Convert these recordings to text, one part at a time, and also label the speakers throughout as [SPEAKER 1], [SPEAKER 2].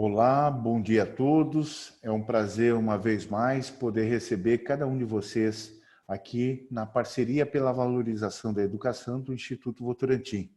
[SPEAKER 1] Olá, bom dia a todos. É um prazer, uma vez mais, poder receber cada um de vocês aqui na parceria pela valorização da educação do Instituto Votorantim.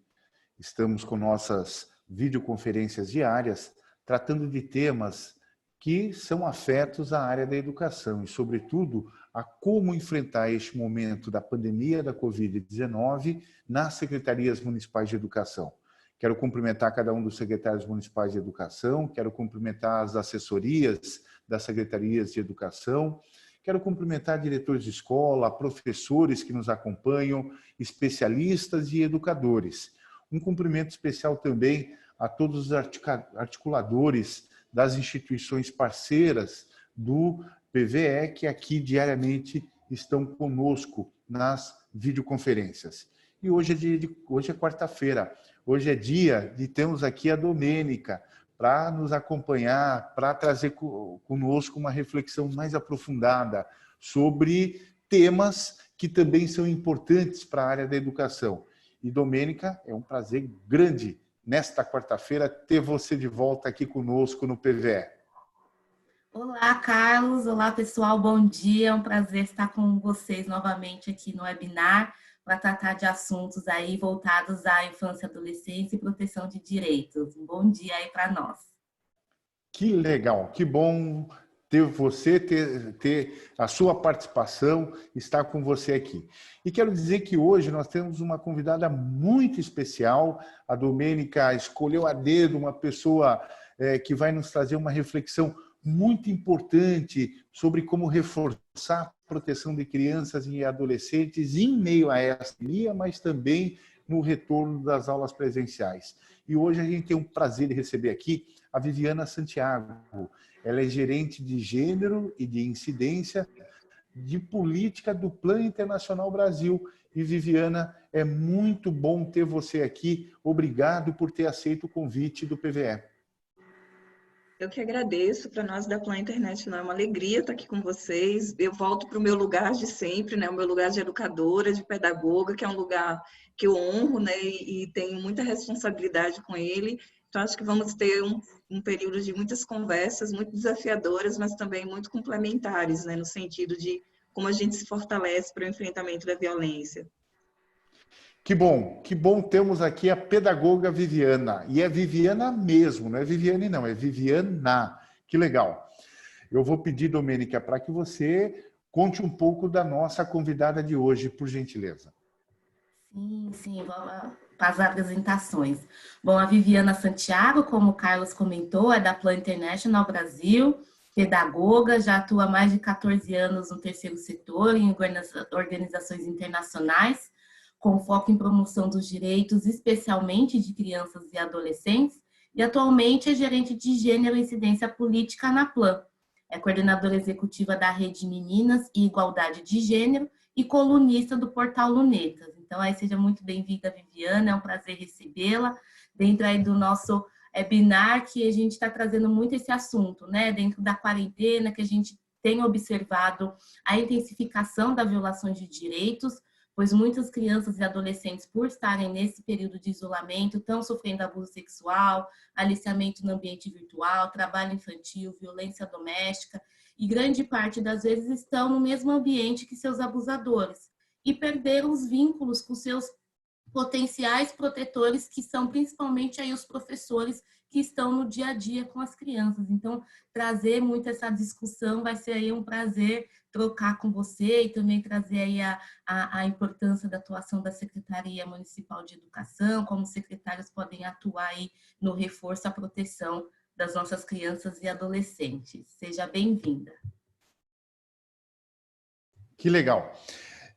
[SPEAKER 1] Estamos com nossas videoconferências diárias, tratando de temas que são afetos à área da educação e, sobretudo, a como enfrentar este momento da pandemia da Covid-19 nas secretarias municipais de educação. Quero cumprimentar cada um dos secretários municipais de educação, quero cumprimentar as assessorias das secretarias de educação, quero cumprimentar diretores de escola, professores que nos acompanham, especialistas e educadores. Um cumprimento especial também a todos os articuladores das instituições parceiras do PVE, que aqui diariamente estão conosco nas videoconferências. E hoje é quarta-feira. Hoje é dia de termos aqui a Domênica para nos acompanhar, para trazer conosco uma reflexão mais aprofundada sobre temas que também são importantes para a área da educação. E, Domênica, é um prazer grande, nesta quarta-feira, ter você de volta aqui conosco no PVE.
[SPEAKER 2] Olá, Carlos. Olá, pessoal. Bom dia. É um prazer estar com vocês novamente aqui no webinar para tratar de assuntos aí voltados à infância, adolescência e proteção de direitos. Um bom dia aí para nós.
[SPEAKER 1] Que legal, que bom ter você, ter a sua participação, estar com você aqui. E quero dizer que hoje nós temos uma convidada muito especial. A Domênica escolheu a dedo uma pessoa que vai nos trazer uma reflexão muito importante sobre como reforçar a proteção de crianças e adolescentes em meio a essa pandemia, mas também no retorno das aulas presenciais. E hoje a gente tem o prazer de receber aqui a Viviana Santiago. Ela é gerente de gênero e de incidência de política do Plano Internacional Brasil. E, Viviana, é muito bom ter você aqui. Obrigado por ter aceito o convite do PVE.
[SPEAKER 3] Eu que agradeço. Para nós da Plan International é uma alegria estar aqui com vocês. Eu volto para o meu lugar de sempre, né? O meu lugar de educadora, de pedagoga, que é um lugar que eu honro, né? E tenho muita responsabilidade com ele. Então, acho que vamos ter um período de muitas conversas, muito desafiadoras, mas também muito complementares, né? No sentido de como a gente se fortalece para o enfrentamento da violência.
[SPEAKER 1] Que bom termos aqui a pedagoga Viviana. E é Viviana mesmo, não é Viviane não, é Viviana. Que legal. Eu vou pedir, Domênica, para que você conte um pouco da nossa convidada de hoje, por gentileza.
[SPEAKER 2] Sim, vamos para as apresentações. Bom, a Viviana Santiago, como o Carlos comentou, é da Plan International Brasil, pedagoga, já atua há mais de 14 anos no terceiro setor, em organizações internacionais, com foco em promoção dos direitos, especialmente de crianças e adolescentes, e atualmente é gerente de gênero e incidência política na Plan. É coordenadora executiva da Rede Meninas e Igualdade de Gênero e colunista do portal Lunetas. Então, aí seja muito bem-vinda, Viviana, é um prazer recebê-la dentro aí do nosso webinar, que a gente está trazendo muito esse assunto, né? Dentro da quarentena, que a gente tem observado a intensificação da violação de direitos, pois muitas crianças e adolescentes, por estarem nesse período de isolamento, estão sofrendo abuso sexual, aliciamento no ambiente virtual, trabalho infantil, violência doméstica, e grande parte das vezes estão no mesmo ambiente que seus abusadores, e perderam os vínculos com seus potenciais protetores, que são principalmente aí os professores que estão no dia a dia com as crianças. Então, trazer muito essa discussão vai ser aí um prazer trocar com você e também trazer aí a importância da atuação da Secretaria Municipal de Educação, como secretários podem atuar aí no reforço à proteção das nossas crianças e adolescentes. Seja bem-vinda.
[SPEAKER 1] Que legal.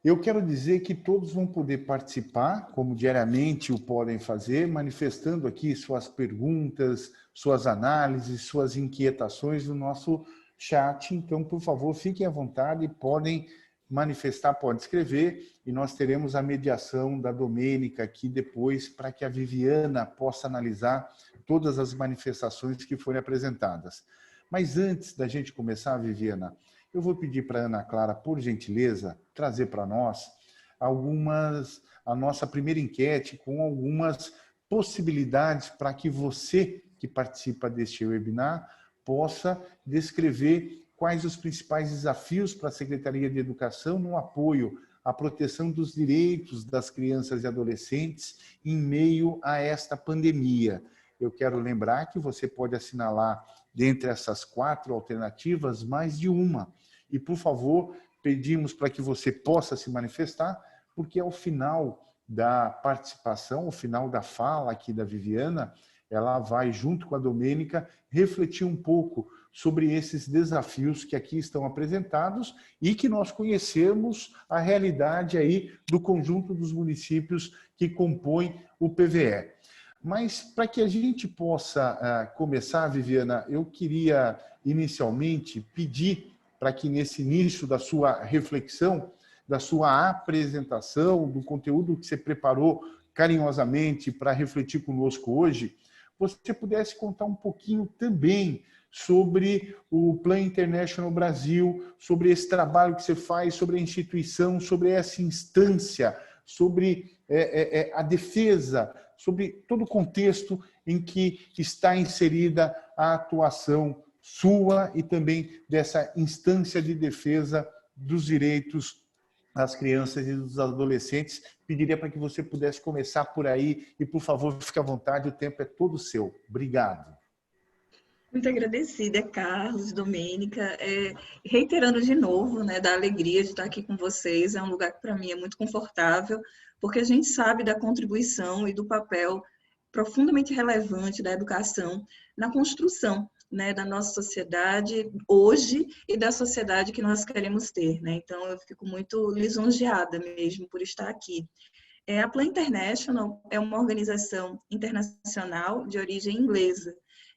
[SPEAKER 1] Eu quero dizer que todos vão poder participar, como diariamente o podem fazer, manifestando aqui suas perguntas, suas análises, suas inquietações no nosso chat. Então, por favor, fiquem à vontade, podem manifestar, podem escrever, e nós teremos a mediação da Domênica aqui depois, para que a Viviana possa analisar todas as manifestações que forem apresentadas. Mas antes da gente começar, Viviana, eu vou pedir para a Ana Clara, por gentileza, trazer para nós a nossa primeira enquete com algumas possibilidades para que você, que participa deste webinar possa descrever quais os principais desafios para a Secretaria de Educação no apoio à proteção dos direitos das crianças e adolescentes em meio a esta pandemia. Eu quero lembrar que você pode assinalar, dentre essas 4 alternativas, mais de uma. E, por favor, pedimos para que você possa se manifestar, porque ao final da participação, ao final da fala aqui da Viviana, ela vai, junto com a Domênica, refletir um pouco sobre esses desafios que aqui estão apresentados e que nós conhecemos a realidade aí do conjunto dos municípios que compõem o PVE. Mas, para que a gente possa começar, Viviana, eu queria inicialmente pedir para que nesse início da sua reflexão, da sua apresentação, do conteúdo que você preparou carinhosamente para refletir conosco hoje, você pudesse contar um pouquinho também sobre o Plan International Brasil, sobre esse trabalho que você faz, sobre a instituição, sobre essa instância, sobre a defesa, sobre todo o contexto em que está inserida a atuação sua e também dessa instância de defesa dos direitos das crianças e dos adolescentes. Pediria para que você pudesse começar por aí e, por favor, fique à vontade, o tempo é todo seu. Obrigado.
[SPEAKER 3] Muito agradecida, Carlos, Domênica. Reiterando de novo, né, da alegria de estar aqui com vocês. É um lugar que, para mim, é muito confortável, porque a gente sabe da contribuição e do papel profundamente relevante da educação na construção, né, da nossa sociedade hoje e da sociedade que nós queremos ter, né? Então, eu fico muito lisonjeada mesmo por estar aqui. A Plan International é uma organização internacional de origem inglesa,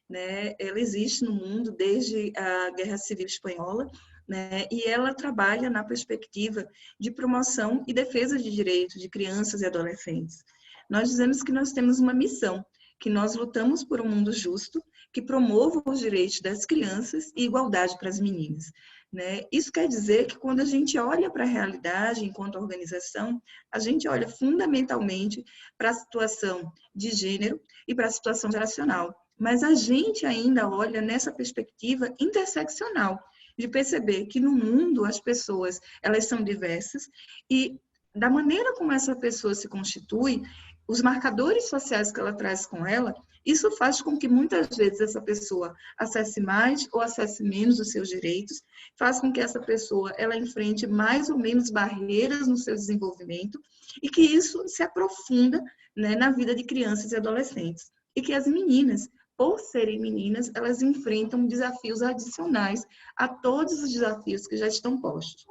[SPEAKER 3] né? Ela existe no mundo desde a Guerra Civil Espanhola, né? E ela trabalha na perspectiva de promoção e defesa de direitos de crianças e adolescentes. Nós dizemos que nós temos uma missão, que nós lutamos por um mundo justo, que promova os direitos das crianças e igualdade para as meninas, né? Isso quer dizer que quando a gente olha para a realidade enquanto organização, a gente olha fundamentalmente para a situação de gênero e para a situação geracional, mas a gente ainda olha nessa perspectiva interseccional, de perceber que no mundo as pessoas, elas são diversas e da maneira como essa pessoa se constitui, os marcadores sociais que ela traz com ela, isso faz com que muitas vezes essa pessoa acesse mais ou acesse menos os seus direitos, faz com que essa pessoa ela enfrente mais ou menos barreiras no seu desenvolvimento e que isso se aprofunda, né, na vida de crianças e adolescentes. E que as meninas, por serem meninas, elas enfrentam desafios adicionais a todos os desafios que já estão postos.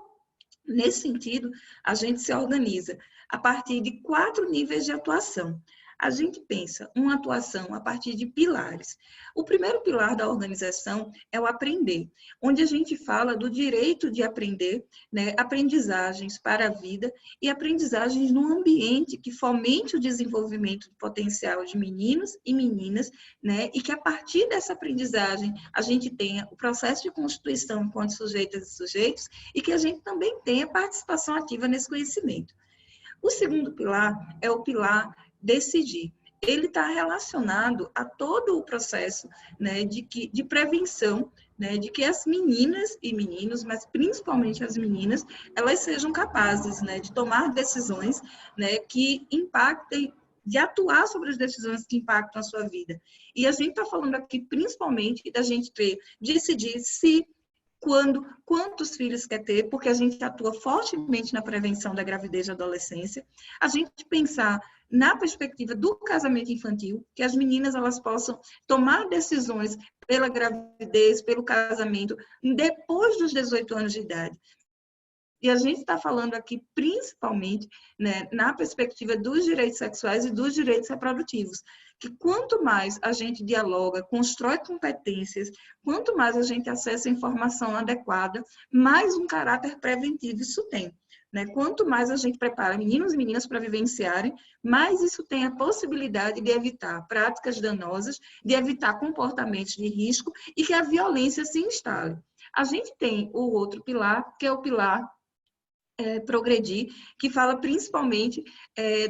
[SPEAKER 3] Nesse sentido, a gente se organiza a partir de 4 níveis de atuação. A gente pensa uma atuação a partir de pilares. O primeiro pilar da organização é o aprender, onde a gente fala do direito de aprender, né, aprendizagens para a vida e aprendizagens num ambiente que fomente o desenvolvimento do potencial de meninos e meninas, né, e que a partir dessa aprendizagem a gente tenha o processo de constituição enquanto sujeitas e sujeitos e que a gente também tenha participação ativa nesse conhecimento. O segundo pilar é o pilar decidir. Ele está relacionado a todo o processo, né, de prevenção, né, de que as meninas e meninos, mas principalmente as meninas, elas sejam capazes, né, de tomar decisões, né, que impactem, de atuar sobre as decisões que impactam a sua vida. E a gente está falando aqui principalmente da gente decidir se, quando, quantos filhos quer ter, porque a gente atua fortemente na prevenção da gravidez e da adolescência. A gente pensar na perspectiva do casamento infantil, que as meninas elas possam tomar decisões pela gravidez, pelo casamento, depois dos 18 anos de idade. E a gente está falando aqui principalmente, né, na perspectiva dos direitos sexuais e dos direitos reprodutivos, que quanto mais a gente dialoga, constrói competências, quanto mais a gente acessa a informação adequada, mais um caráter preventivo isso tem. Né? Quanto mais a gente prepara meninos e meninas para vivenciarem, mais isso tem a possibilidade de evitar práticas danosas, de evitar comportamentos de risco e que a violência se instale. A gente tem o outro pilar, que é o pilar progredir, que fala principalmente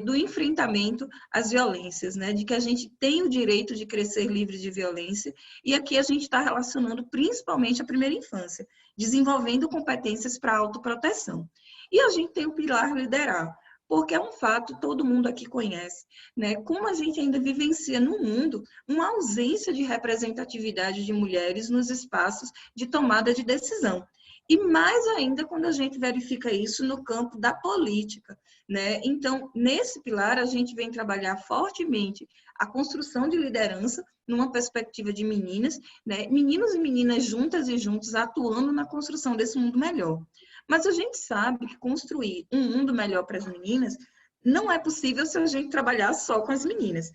[SPEAKER 3] do enfrentamento às violências, né? De que a gente tem o direito de crescer livre de violência, e aqui a gente está relacionando principalmente a primeira infância, desenvolvendo competências para autoproteção. E a gente tem o pilar liderar, porque é um fato, todo mundo aqui conhece, né? Como a gente ainda vivencia no mundo uma ausência de representatividade de mulheres nos espaços de tomada de decisão. E mais ainda quando a gente verifica isso no campo da política, né? Então, nesse pilar, a gente vem trabalhar fortemente a construção de liderança numa perspectiva de meninas, né? Meninos e meninas juntas e juntos atuando na construção desse mundo melhor. Mas a gente sabe que construir um mundo melhor para as meninas não é possível se a gente trabalhar só com as meninas.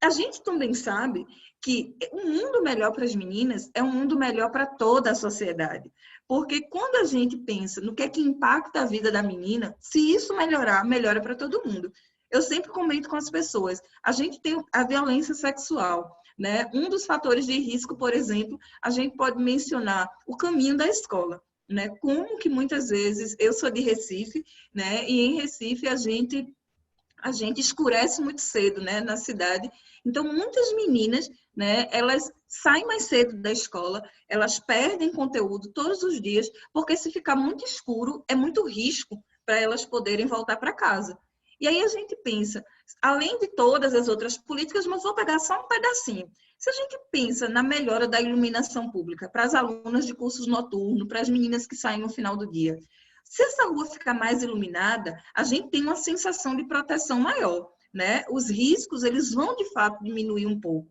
[SPEAKER 3] A gente também sabe que um mundo melhor para as meninas é um mundo melhor para toda a sociedade. Porque quando a gente pensa no que é que impacta a vida da menina, se isso melhorar, melhora para todo mundo. Eu sempre comento com as pessoas, a gente tem a violência sexual, né? Um dos fatores de risco, por exemplo, a gente pode mencionar o caminho da escola, né? Como que muitas vezes, eu sou de Recife, né? E em Recife a gente escurece muito cedo, né, na cidade. Então, muitas meninas, né, elas saem mais cedo da escola, elas perdem conteúdo todos os dias, porque se ficar muito escuro, é muito risco para elas poderem voltar para casa. E aí a gente pensa, além de todas as outras políticas, mas vou pegar só um pedacinho. Se a gente pensa na melhora da iluminação pública para as alunas de cursos noturnos, para as meninas que saem no final do dia, se essa rua ficar mais iluminada, a gente tem uma sensação de proteção maior, né? Os riscos, eles vão, de fato, diminuir um pouco.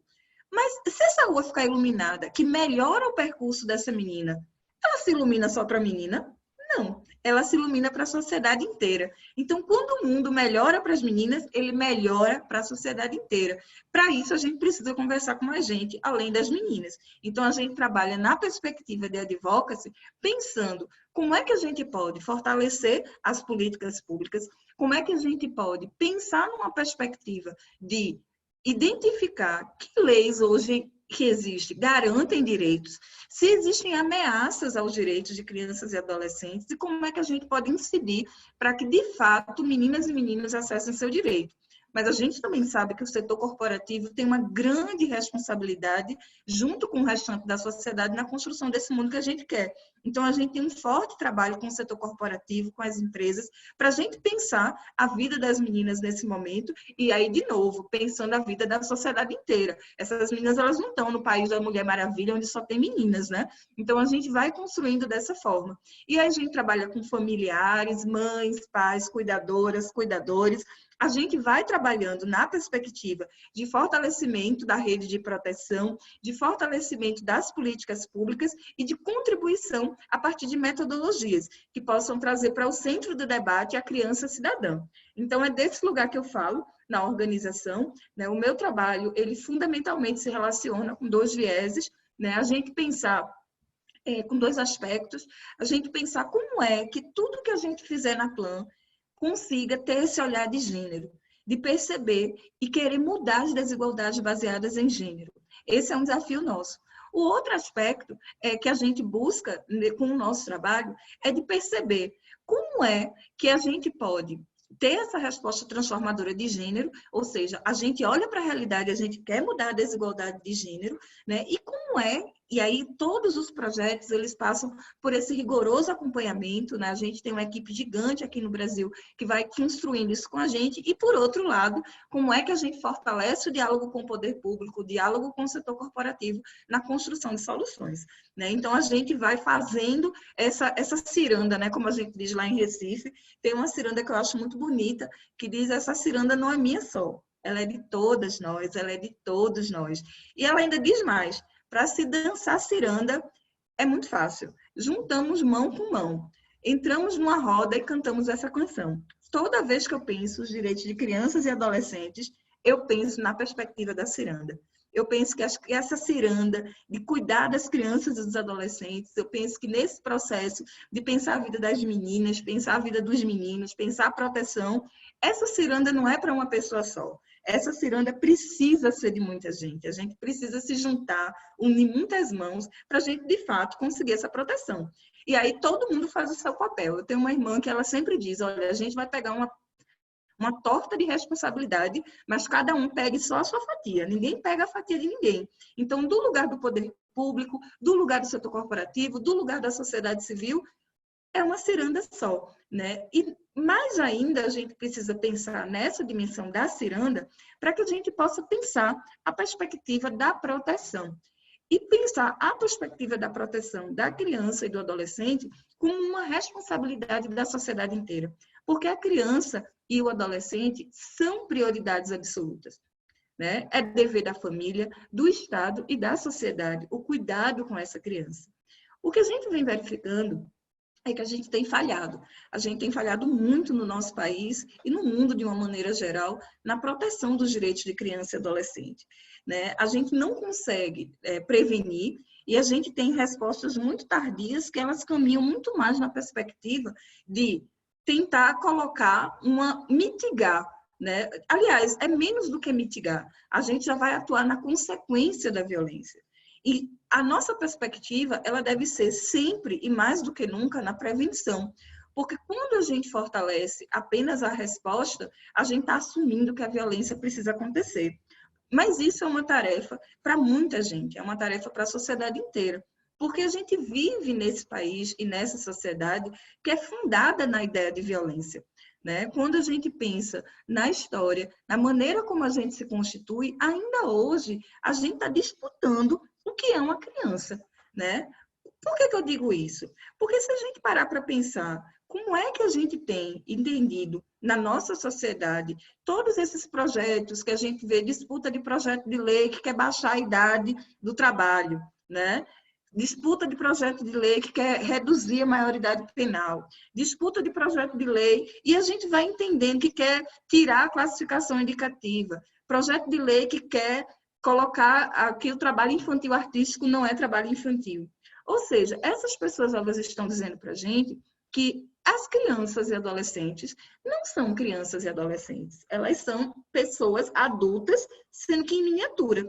[SPEAKER 3] Mas se essa rua ficar iluminada, que melhora o percurso dessa menina, ela se ilumina só para a menina? Não, ela se ilumina para a sociedade inteira. Então, quando o mundo melhora para as meninas, ele melhora para a sociedade inteira. Para isso, a gente precisa conversar com mais gente, além das meninas. Então, a gente trabalha na perspectiva de advocacy, pensando como é que a gente pode fortalecer as políticas públicas, como é que a gente pode pensar numa perspectiva de identificar que leis hoje que existem garantem direitos, se existem ameaças aos direitos de crianças e adolescentes e como é que a gente pode incidir para que, de fato, meninas e meninos acessem seu direito. Mas a gente também sabe que o setor corporativo tem uma grande responsabilidade junto com o restante da sociedade na construção desse mundo que a gente quer. Então, a gente tem um forte trabalho com o setor corporativo, com as empresas, para a gente pensar a vida das meninas nesse momento e aí, de novo, pensando a vida da sociedade inteira. Essas meninas, elas não estão no país da Mulher Maravilha, onde só tem meninas, né? Então, a gente vai construindo dessa forma. E aí, a gente trabalha com familiares, mães, pais, cuidadoras, cuidadores. A gente vai trabalhando na perspectiva de fortalecimento da rede de proteção, de fortalecimento das políticas públicas e de contribuição a partir de metodologias que possam trazer para o centro do debate a criança cidadã. Então, é desse lugar que eu falo na organização, né? O meu trabalho, ele fundamentalmente se relaciona com dois vieses, né? A gente pensar com dois aspectos, a gente pensar como é que tudo que a gente fizer na Plan consiga ter esse olhar de gênero, de perceber e querer mudar as desigualdades baseadas em gênero. Esse é um desafio nosso. O outro aspecto que a gente busca com o nosso trabalho é de perceber como é que a gente pode ter essa resposta transformadora de gênero, ou seja, a gente olha para a realidade, a gente quer mudar a desigualdade de gênero, né? E como é, e aí todos os projetos, eles passam por esse rigoroso acompanhamento, né? A gente tem uma equipe gigante aqui no Brasil que vai construindo isso com a gente, e por outro lado, como é que a gente fortalece o diálogo com o poder público, o diálogo com o setor corporativo na construção de soluções, né? Então, a gente vai fazendo essa ciranda, né? Como a gente diz lá em Recife, tem uma ciranda que eu acho muito bonita, que diz: essa ciranda não é minha só, ela é de todas nós, ela é de todos nós. E ela ainda diz mais: para se dançar ciranda é muito fácil. Juntamos mão com mão, entramos numa roda e cantamos essa canção. Toda vez que eu penso os direitos de crianças e adolescentes, eu penso na perspectiva da ciranda. Eu penso que essa ciranda de cuidar das crianças e dos adolescentes, eu penso que nesse processo de pensar a vida das meninas, pensar a vida dos meninos, pensar a proteção, essa ciranda não é para uma pessoa só. essa ciranda precisa ser de muita gente. A gente precisa se juntar, unir muitas mãos para a gente, de fato, conseguir essa proteção. E aí todo mundo faz o seu papel. Eu tenho uma irmã que ela sempre diz, olha, a gente vai pegar uma torta de responsabilidade, mas cada um pegue só a sua fatia. Ninguém pega a fatia de ninguém. Então, do lugar do poder público, do lugar do setor corporativo, do lugar da sociedade civil, é uma ciranda só, né? E mais ainda a gente precisa pensar nessa dimensão da ciranda para que a gente possa pensar a perspectiva da proteção. E pensar a perspectiva da proteção da criança e do adolescente como uma responsabilidade da sociedade inteira. Porque a criança e o adolescente são prioridades absolutas, né? É dever da família, do Estado e da sociedade o cuidado com essa criança. O que a gente vem verificando é que a gente tem falhado. A gente tem falhado muito no nosso país e no mundo, de uma maneira geral, na proteção dos direitos de criança e adolescente, né? A gente não consegue prevenir e a gente tem respostas muito tardias que elas caminham muito mais na perspectiva de tentar mitigar, né? Aliás, é menos do que mitigar. A gente já vai atuar na consequência da violência. E a nossa perspectiva, ela deve ser sempre e mais do que nunca na prevenção. Porque quando a gente fortalece apenas a resposta, a gente está assumindo que a violência precisa acontecer. Mas isso é uma tarefa para muita gente, é uma tarefa para a sociedade inteira. Porque a gente vive nesse país e nessa sociedade que é fundada na ideia de violência, né? Quando a gente pensa na história, na maneira como a gente se constitui, ainda hoje a gente está disputando o que é uma criança, né? Por que eu digo isso? Porque se a gente parar para pensar como é que a gente tem entendido na nossa sociedade todos esses projetos que a gente vê, disputa de projeto de lei que quer baixar a idade do trabalho, né? Disputa de projeto de lei que quer reduzir a maioridade penal, disputa de projeto de lei, e a gente vai entendendo que quer tirar a classificação indicativa, projeto de lei que quer colocar que o trabalho infantil artístico não é trabalho infantil. Ou seja, essas pessoas elas estão dizendo para a gente que as crianças e adolescentes não são crianças e adolescentes, elas são pessoas adultas, sendo que em miniatura.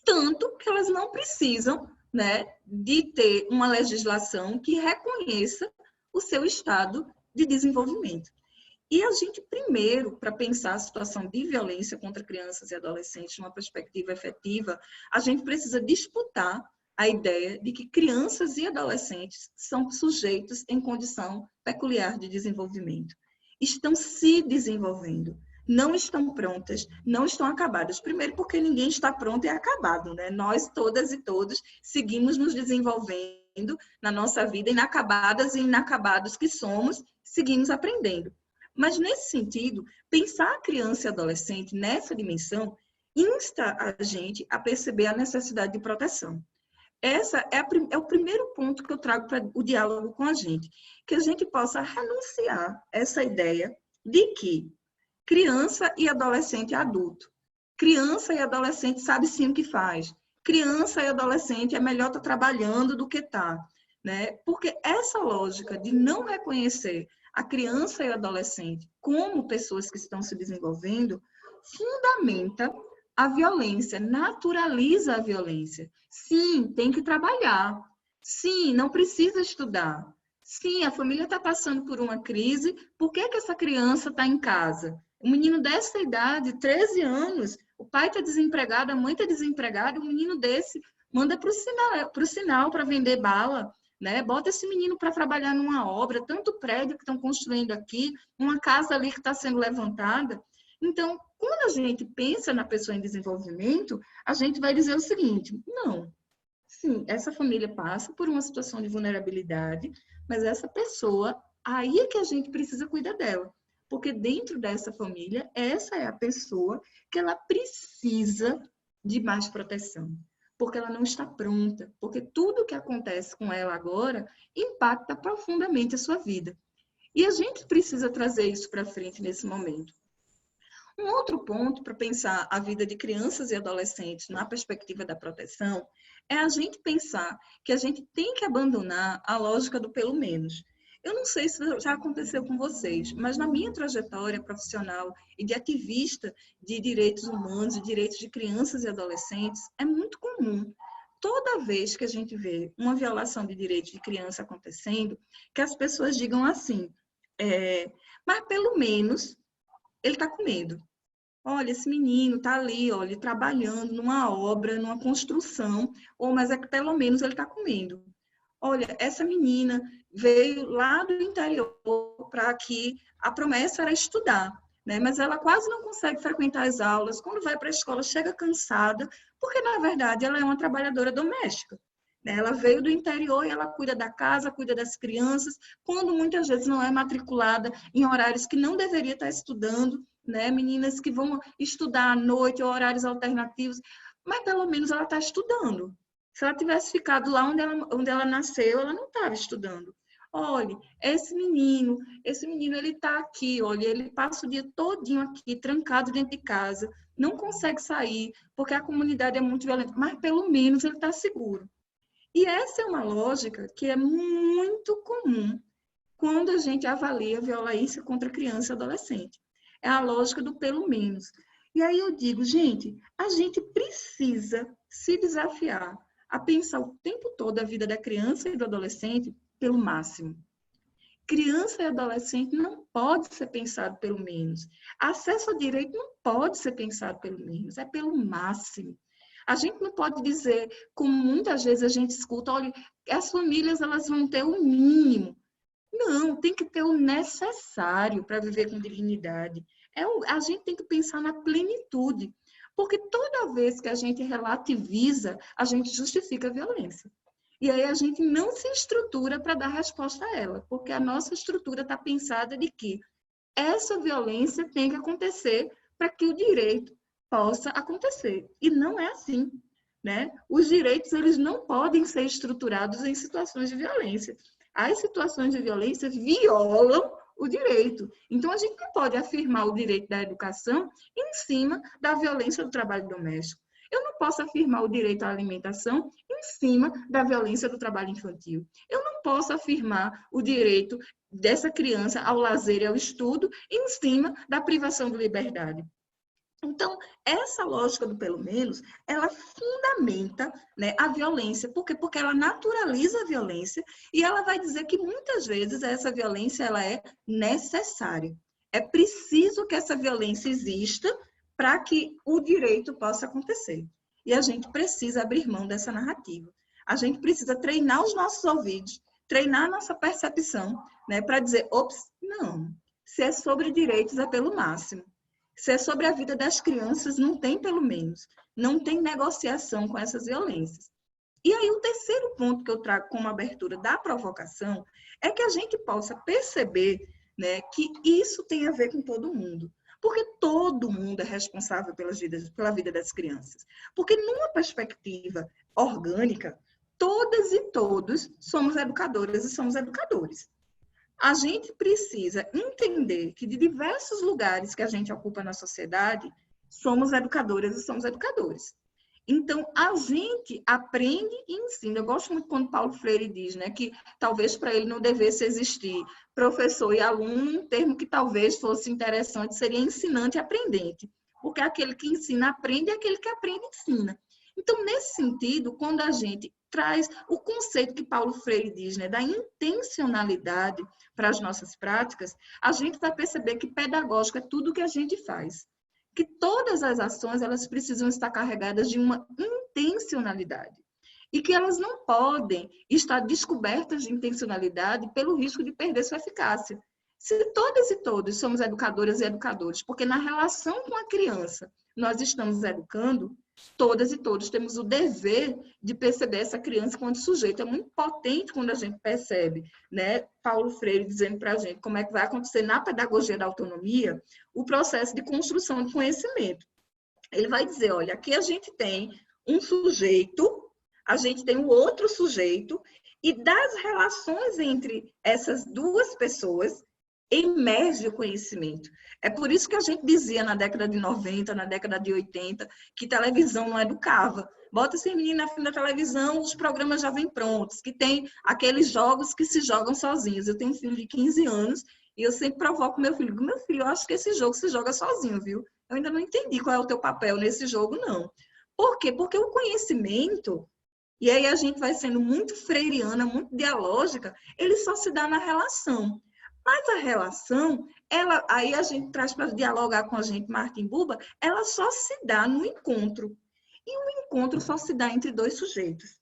[SPEAKER 3] Tanto que elas não precisam, né, de ter uma legislação que reconheça o seu estado de desenvolvimento. E a gente, primeiro, para pensar a situação de violência contra crianças e adolescentes numa perspectiva efetiva, a gente precisa disputar a ideia de que crianças e adolescentes são sujeitos em condição peculiar de desenvolvimento. Estão se desenvolvendo, não estão prontas, não estão acabadas. Primeiro, porque ninguém está pronto e acabado, né? Nós, todas e todos, seguimos nos desenvolvendo na nossa vida, inacabadas e inacabados que somos, seguimos aprendendo. Mas, nesse sentido, pensar a criança e adolescente nessa dimensão insta a gente a perceber a necessidade de proteção. Essa é o primeiro ponto que eu trago para o diálogo com a gente, que a gente possa renunciar essa ideia de que criança e adolescente é adulto. Criança e adolescente sabe sim o que faz. Criança e adolescente é melhor estar trabalhando do que estar, né? Porque essa lógica de não reconhecer a criança e o adolescente como pessoas que estão se desenvolvendo fundamenta a violência, naturaliza a violência. Sim, tem que trabalhar. Sim, não precisa estudar. Sim, a família está passando por uma crise, por que essa criança está em casa? Um menino dessa idade, 13 anos, o pai está desempregado, a mãe está desempregada, um menino desse manda para o sinal para vender bala, né? Bota esse menino para trabalhar numa obra, tanto prédio que estão construindo aqui, uma casa ali que está sendo levantada. Então, quando a gente pensa na pessoa em desenvolvimento, a gente vai dizer o seguinte, não, sim, essa família passa por uma situação de vulnerabilidade, mas essa pessoa, aí é que a gente precisa cuidar dela. Porque dentro dessa família, essa é a pessoa que ela precisa de mais proteção. Porque ela não está pronta. Porque tudo que acontece com ela agora impacta profundamente a sua vida. E a gente precisa trazer isso para frente nesse momento. Um outro ponto para pensar a vida de crianças e adolescentes na perspectiva da proteção é a gente pensar que a gente tem que abandonar a lógica do pelo menos. Eu não sei se já aconteceu com vocês, mas na minha trajetória profissional e de ativista de direitos humanos e direitos de crianças e adolescentes, é muito comum, toda vez que a gente vê uma violação de direitos de criança acontecendo, que as pessoas digam assim, mas pelo menos ele está com medo. Olha, esse menino está ali, olha, trabalhando numa obra, numa construção, mas é que pelo menos ele está comendo. Olha, essa menina veio lá do interior para aqui, a promessa era estudar, né? Mas ela quase não consegue frequentar as aulas, quando vai para a escola chega cansada, porque na verdade ela é uma trabalhadora doméstica. Né? Ela veio do interior e ela cuida da casa, cuida das crianças, quando muitas vezes não é matriculada em horários que não deveria estar estudando, né? Meninas que vão estudar à noite ou horários alternativos, mas pelo menos ela está estudando. Se ela tivesse ficado lá onde ela nasceu, ela não estava estudando. Olha, esse menino ele está aqui, olha, ele passa o dia todinho aqui, trancado dentro de casa, não consegue sair, porque a comunidade é muito violenta, mas pelo menos ele está seguro. E essa é uma lógica que é muito comum quando a gente avalia violência contra criança e adolescente. É a lógica do pelo menos. E aí eu digo, gente, a gente precisa se desafiar a pensar o tempo todo a vida da criança e do adolescente pelo máximo. Criança e adolescente não pode ser pensado pelo menos. Acesso ao direito não pode ser pensado pelo menos, é pelo máximo. A gente não pode dizer, como muitas vezes a gente escuta, olha, as famílias elas vão ter o mínimo. Não, tem que ter o necessário para viver com dignidade. A gente tem que pensar na plenitude. Porque toda vez que a gente relativiza, a gente justifica a violência. E aí a gente não se estrutura para dar resposta a ela, porque a nossa estrutura está pensada de que essa violência tem que acontecer para que o direito possa acontecer. E não é assim, né? Os direitos eles não podem ser estruturados em situações de violência. As situações de violência violam o direito. Então, a gente não pode afirmar o direito da educação em cima da violência do trabalho doméstico. Eu não posso afirmar o direito à alimentação em cima da violência do trabalho infantil. Eu não posso afirmar o direito dessa criança ao lazer e ao estudo em cima da privação de liberdade. Então, essa lógica do pelo menos, ela fundamenta, né, a violência. Por quê? Porque ela naturaliza a violência e ela vai dizer que muitas vezes essa violência ela é necessária. É preciso que essa violência exista para que o direito possa acontecer. E a gente precisa abrir mão dessa narrativa. A gente precisa treinar os nossos ouvidos, treinar a nossa percepção, né, para dizer, ops, não, se é sobre direitos é pelo máximo. Se é sobre a vida das crianças, não tem pelo menos. Não tem negociação com essas violências. E aí, o terceiro ponto que eu trago como abertura da provocação é que a gente possa perceber, né, que isso tem a ver com todo mundo. Porque todo mundo é responsável pela vida das crianças. Porque numa perspectiva orgânica, todas e todos somos educadoras e somos educadores. A gente precisa entender que de diversos lugares que a gente ocupa na sociedade, somos educadoras e somos educadores. Então, a gente aprende e ensina. Eu gosto muito quando Paulo Freire diz, né, que talvez para ele não devesse existir professor e aluno, um termo que talvez fosse interessante seria ensinante e aprendente. Porque aquele que ensina aprende e aquele que aprende ensina. Então, nesse sentido, quando a gente traz o conceito que Paulo Freire diz, né, da intencionalidade para as nossas práticas, a gente vai perceber que pedagógico é tudo que a gente faz. Que todas as ações elas precisam estar carregadas de uma intencionalidade. E que elas não podem estar descobertas de intencionalidade pelo risco de perder sua eficácia. Se todas e todos somos educadoras e educadores, porque na relação com a criança nós estamos educando, todas e todos temos o dever de perceber essa criança enquanto sujeito. É muito potente quando a gente percebe, né, Paulo Freire dizendo para a gente como é que vai acontecer na pedagogia da autonomia o processo de construção de conhecimento. Ele vai dizer, olha, aqui a gente tem um sujeito, a gente tem um outro sujeito, e das relações entre essas duas pessoas, emerge o conhecimento. É por isso que a gente dizia na década de 90, na década de 80, que televisão não educava. Bota esse menino na frente da televisão, os programas já vêm prontos, que tem aqueles jogos que se jogam sozinhos. Eu tenho um filho de 15 anos e eu sempre provoco meu filho, eu acho que esse jogo se joga sozinho, viu? Eu ainda não entendi qual é o teu papel nesse jogo, não. Por quê? Porque o conhecimento, e aí a gente vai sendo muito freiriana, muito dialógica, ele só se dá na relação. Mas a relação, aí a gente traz para dialogar com a gente, Martin Buber, ela só se dá no encontro. E o encontro só se dá entre dois sujeitos.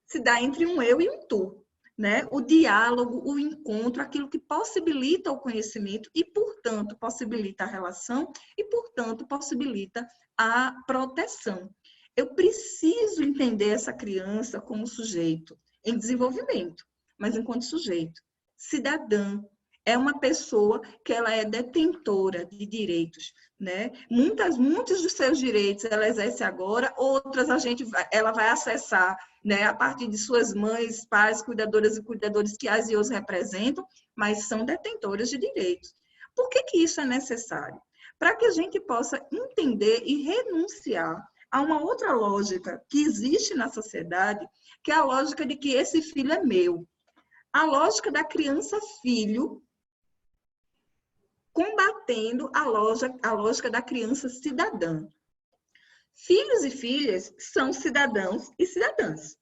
[SPEAKER 3] Se dá entre um eu e um tu. Né? O diálogo, o encontro, aquilo que possibilita o conhecimento e, portanto, possibilita a relação e, portanto, possibilita a proteção. Eu preciso entender essa criança como sujeito em desenvolvimento, mas enquanto sujeito. Cidadã é uma pessoa que ela é detentora de direitos, né? Muitos dos seus direitos ela exerce agora, outras ela vai acessar, né, a partir de suas mães, pais, cuidadoras e cuidadores que as e os representam, mas são detentoras de direitos. Por que isso é necessário? Para que a gente possa entender e renunciar a uma outra lógica que existe na sociedade, que é a lógica de que esse filho é meu. A lógica da criança-filho combatendo a lógica da criança cidadã. Filhos e filhas são cidadãos e cidadãs,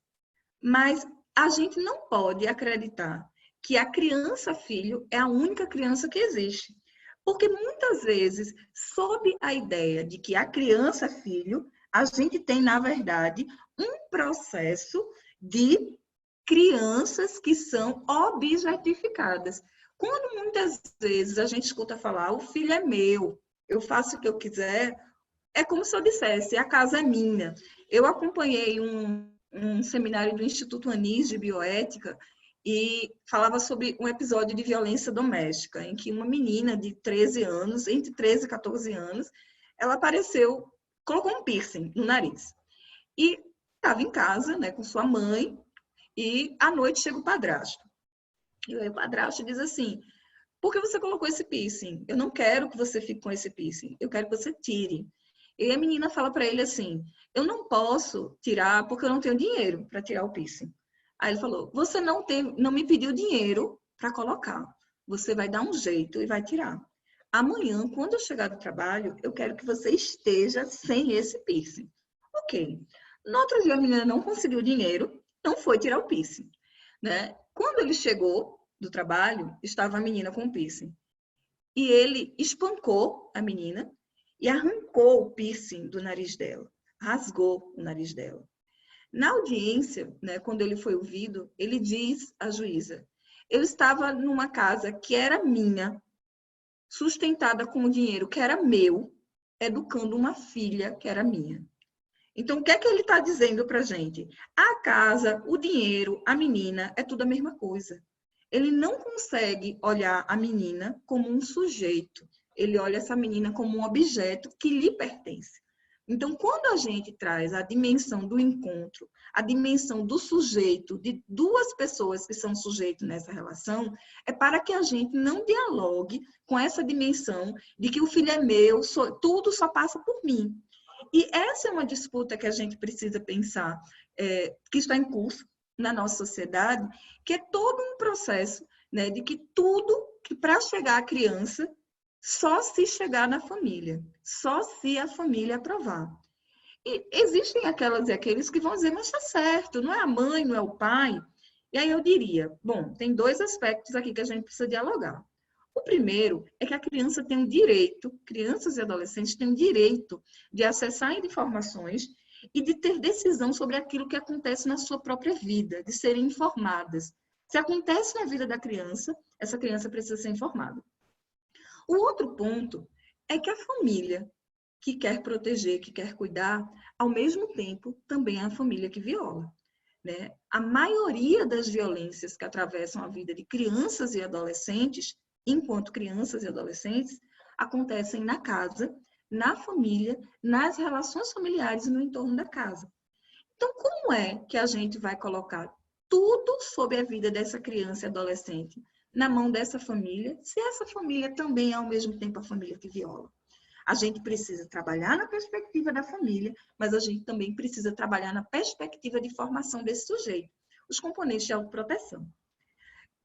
[SPEAKER 3] mas a gente não pode acreditar que a criança-filho é a única criança que existe, porque muitas vezes, sob a ideia de que a criança-filho, a gente tem, na verdade, um processo de crianças que são objetificadas. Quando muitas vezes a gente escuta falar, o filho é meu, eu faço o que eu quiser, é como se eu dissesse, a casa é minha. Eu acompanhei um seminário do Instituto Anis de Bioética e falava sobre um episódio de violência doméstica, em que uma menina de 13 anos, entre 13 e 14 anos, ela apareceu, colocou um piercing no nariz. E estava em casa, né, com sua mãe, e à noite chega o padrasto. E aí o padrasto diz assim, por que você colocou esse piercing? Eu não quero que você fique com esse piercing, eu quero que você tire. E a menina fala para ele assim, eu não posso tirar porque eu não tenho dinheiro para tirar o piercing. Aí ele falou, você não me pediu dinheiro para colocar, você vai dar um jeito e vai tirar. Amanhã, quando eu chegar do trabalho, eu quero que você esteja sem esse piercing. Ok. No outro dia a menina não conseguiu dinheiro, não foi tirar o piercing, né? Quando ele chegou do trabalho, estava a menina com o piercing. E ele espancou a menina e arrancou o piercing do nariz dela. Rasgou o nariz dela. Na audiência, né, quando ele foi ouvido, ele diz à juíza, eu estava numa casa que era minha, sustentada com o dinheiro que era meu, educando uma filha que era minha. Então, o que é que ele está dizendo para a gente? A casa, o dinheiro, a menina, é tudo a mesma coisa. Ele não consegue olhar a menina como um sujeito. Ele olha essa menina como um objeto que lhe pertence. Então, quando a gente traz a dimensão do encontro, a dimensão do sujeito, de duas pessoas que são sujeitos nessa relação, é para que a gente não dialogue com essa dimensão de que o filho é meu, tudo só passa por mim. E essa é uma disputa que a gente precisa pensar, que está em curso na nossa sociedade, que é todo um processo, né, de que tudo que para chegar à criança, só se chegar na família, só se a família aprovar. E existem aquelas e aqueles que vão dizer, mas está certo, não é a mãe, não é o pai. E aí eu diria, bom, tem dois aspectos aqui que a gente precisa dialogar. O primeiro é que a criança tem o direito, crianças e adolescentes têm o direito de acessar informações e de ter decisão sobre aquilo que acontece na sua própria vida, de serem informadas. Se acontece na vida da criança, essa criança precisa ser informada. O outro ponto é que a família que quer proteger, que quer cuidar, ao mesmo tempo também é a família que viola, né? A maioria das violências que atravessam a vida de crianças e adolescentes, enquanto crianças e adolescentes, acontecem na casa, na família, nas relações familiares e no entorno da casa. Então, como é que a gente vai colocar tudo sobre a vida dessa criança e adolescente na mão dessa família, se essa família também é ao mesmo tempo a família que viola. A gente precisa trabalhar na perspectiva da família, mas a gente também precisa trabalhar na perspectiva de formação desse sujeito, os componentes de autoproteção.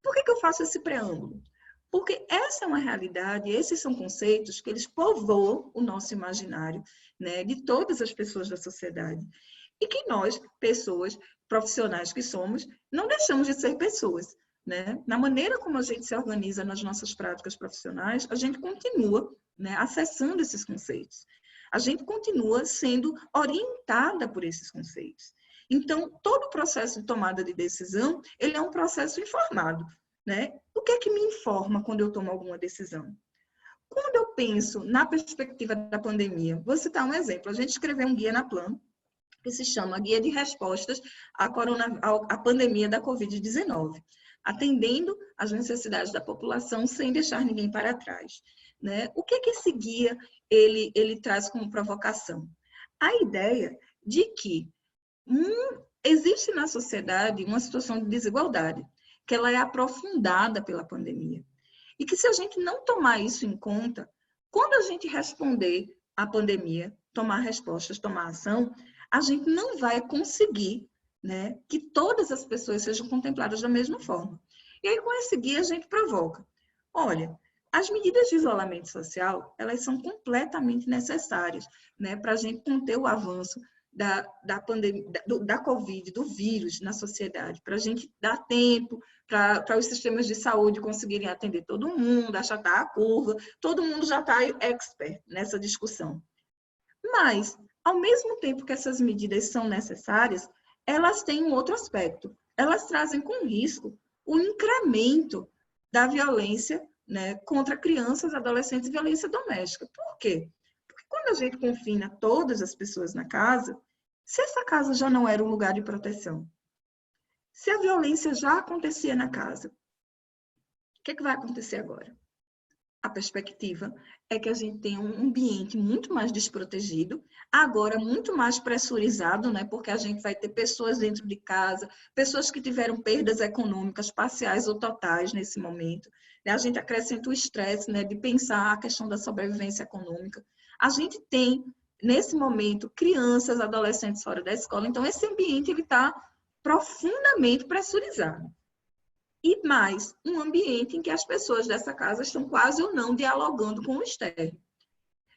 [SPEAKER 3] Por que eu faço esse preâmbulo? Porque essa é uma realidade, esses são conceitos que eles povoam o nosso imaginário, né, de todas as pessoas da sociedade. E que nós, pessoas profissionais que somos, não deixamos de ser pessoas, né? Na maneira como a gente se organiza nas nossas práticas profissionais, a gente continua, né, acessando esses conceitos. A gente continua sendo orientada por esses conceitos. Então, todo o processo de tomada de decisão, ele é um processo informado, né? O que é que me informa quando eu tomo alguma decisão? Quando eu penso na perspectiva da pandemia, vou citar um exemplo. A gente escreveu um guia na Plan, que se chama Guia de Respostas à Pandemia da Covid-19, atendendo às necessidades da população sem deixar ninguém para trás, né? O que esse guia ele traz como provocação? A ideia de que existe na sociedade uma situação de desigualdade, que ela é aprofundada pela pandemia. E que se a gente não tomar isso em conta, quando a gente responder à pandemia, tomar respostas, tomar ação, a gente não vai conseguir, né, que todas as pessoas sejam contempladas da mesma forma. E aí, com esse guia, a gente provoca. Olha, as medidas de isolamento social, elas são completamente necessárias, né, para a gente conter o avanço da pandemia, da Covid, do vírus na sociedade, para a gente dar tempo para os sistemas de saúde conseguirem atender todo mundo, achatar a curva, todo mundo já está expert nessa discussão. Mas, ao mesmo tempo que essas medidas são necessárias, elas têm um outro aspecto. Elas trazem com risco o incremento da violência, né, contra crianças, adolescentes e violência doméstica. Por quê? Porque quando a gente confina todas as pessoas na casa, se essa casa já não era um lugar de proteção, se a violência já acontecia na casa, o que vai acontecer agora? A perspectiva é que a gente tem um ambiente muito mais desprotegido, agora muito mais pressurizado, né? Porque a gente vai ter pessoas dentro de casa, pessoas que tiveram perdas econômicas parciais ou totais nesse momento. A gente acrescenta o estresse, né, de pensar a questão da sobrevivência econômica. A gente tem, nesse momento, crianças, adolescentes fora da escola, então esse ambiente está profundamente pressurizado. E mais, um ambiente em que as pessoas dessa casa estão quase ou não dialogando com o externo.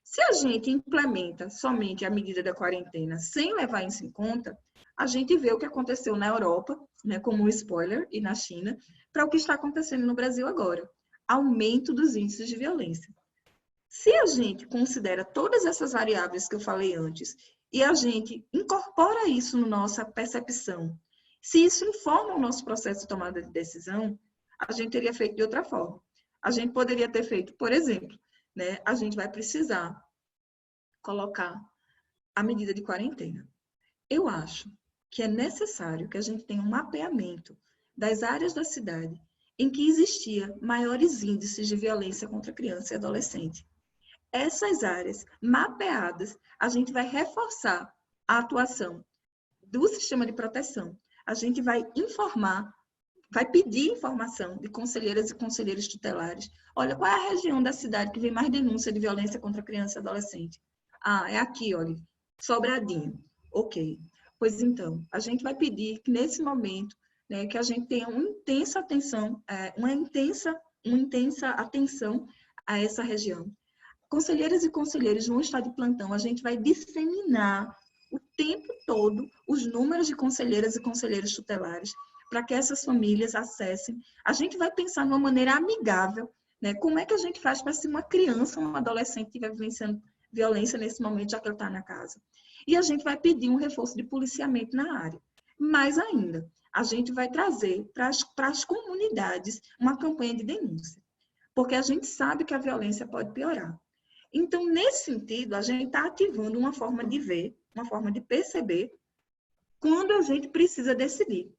[SPEAKER 3] Se a gente implementa somente a medida da quarentena sem levar isso em conta, a gente vê o que aconteceu na Europa, né, como um spoiler, e na China, para o que está acontecendo no Brasil agora. Aumento dos índices de violência. Se a gente considera todas essas variáveis que eu falei antes e a gente incorpora isso na nossa percepção, se isso informa o nosso processo de tomada de decisão, a gente teria feito de outra forma. A gente poderia ter feito, por exemplo, né, a gente vai precisar colocar a medida de quarentena. Eu acho que é necessário que a gente tenha um mapeamento das áreas da cidade em que existia maiores índices de violência contra criança e adolescente. Essas áreas mapeadas, a gente vai reforçar a atuação do sistema de proteção. A gente vai informar, vai pedir informação de conselheiras e conselheiros tutelares. Olha, qual é a região da cidade que vem mais denúncia de violência contra criança e adolescente? Ah, é aqui, olha, Sobradinho. Ok. Pois então, a gente vai pedir que nesse momento, né, que a gente tenha uma intensa atenção, uma intensa atenção a essa região. Conselheiras e conselheiros vão estar de plantão, a gente vai disseminar o tempo todo os números de conselheiras e conselheiros tutelares para que essas famílias acessem. A gente vai pensar de uma maneira amigável, né? Como é que a gente faz para se uma criança ou um adolescente estiver vivenciando violência nesse momento, já que ele está na casa. E a gente vai pedir um reforço de policiamento na área. Mais ainda, a gente vai trazer para as comunidades uma campanha de denúncia, porque a gente sabe que a violência pode piorar. Então, nesse sentido, a gente está ativando uma forma de ver, uma forma de perceber quando a gente precisa decidir.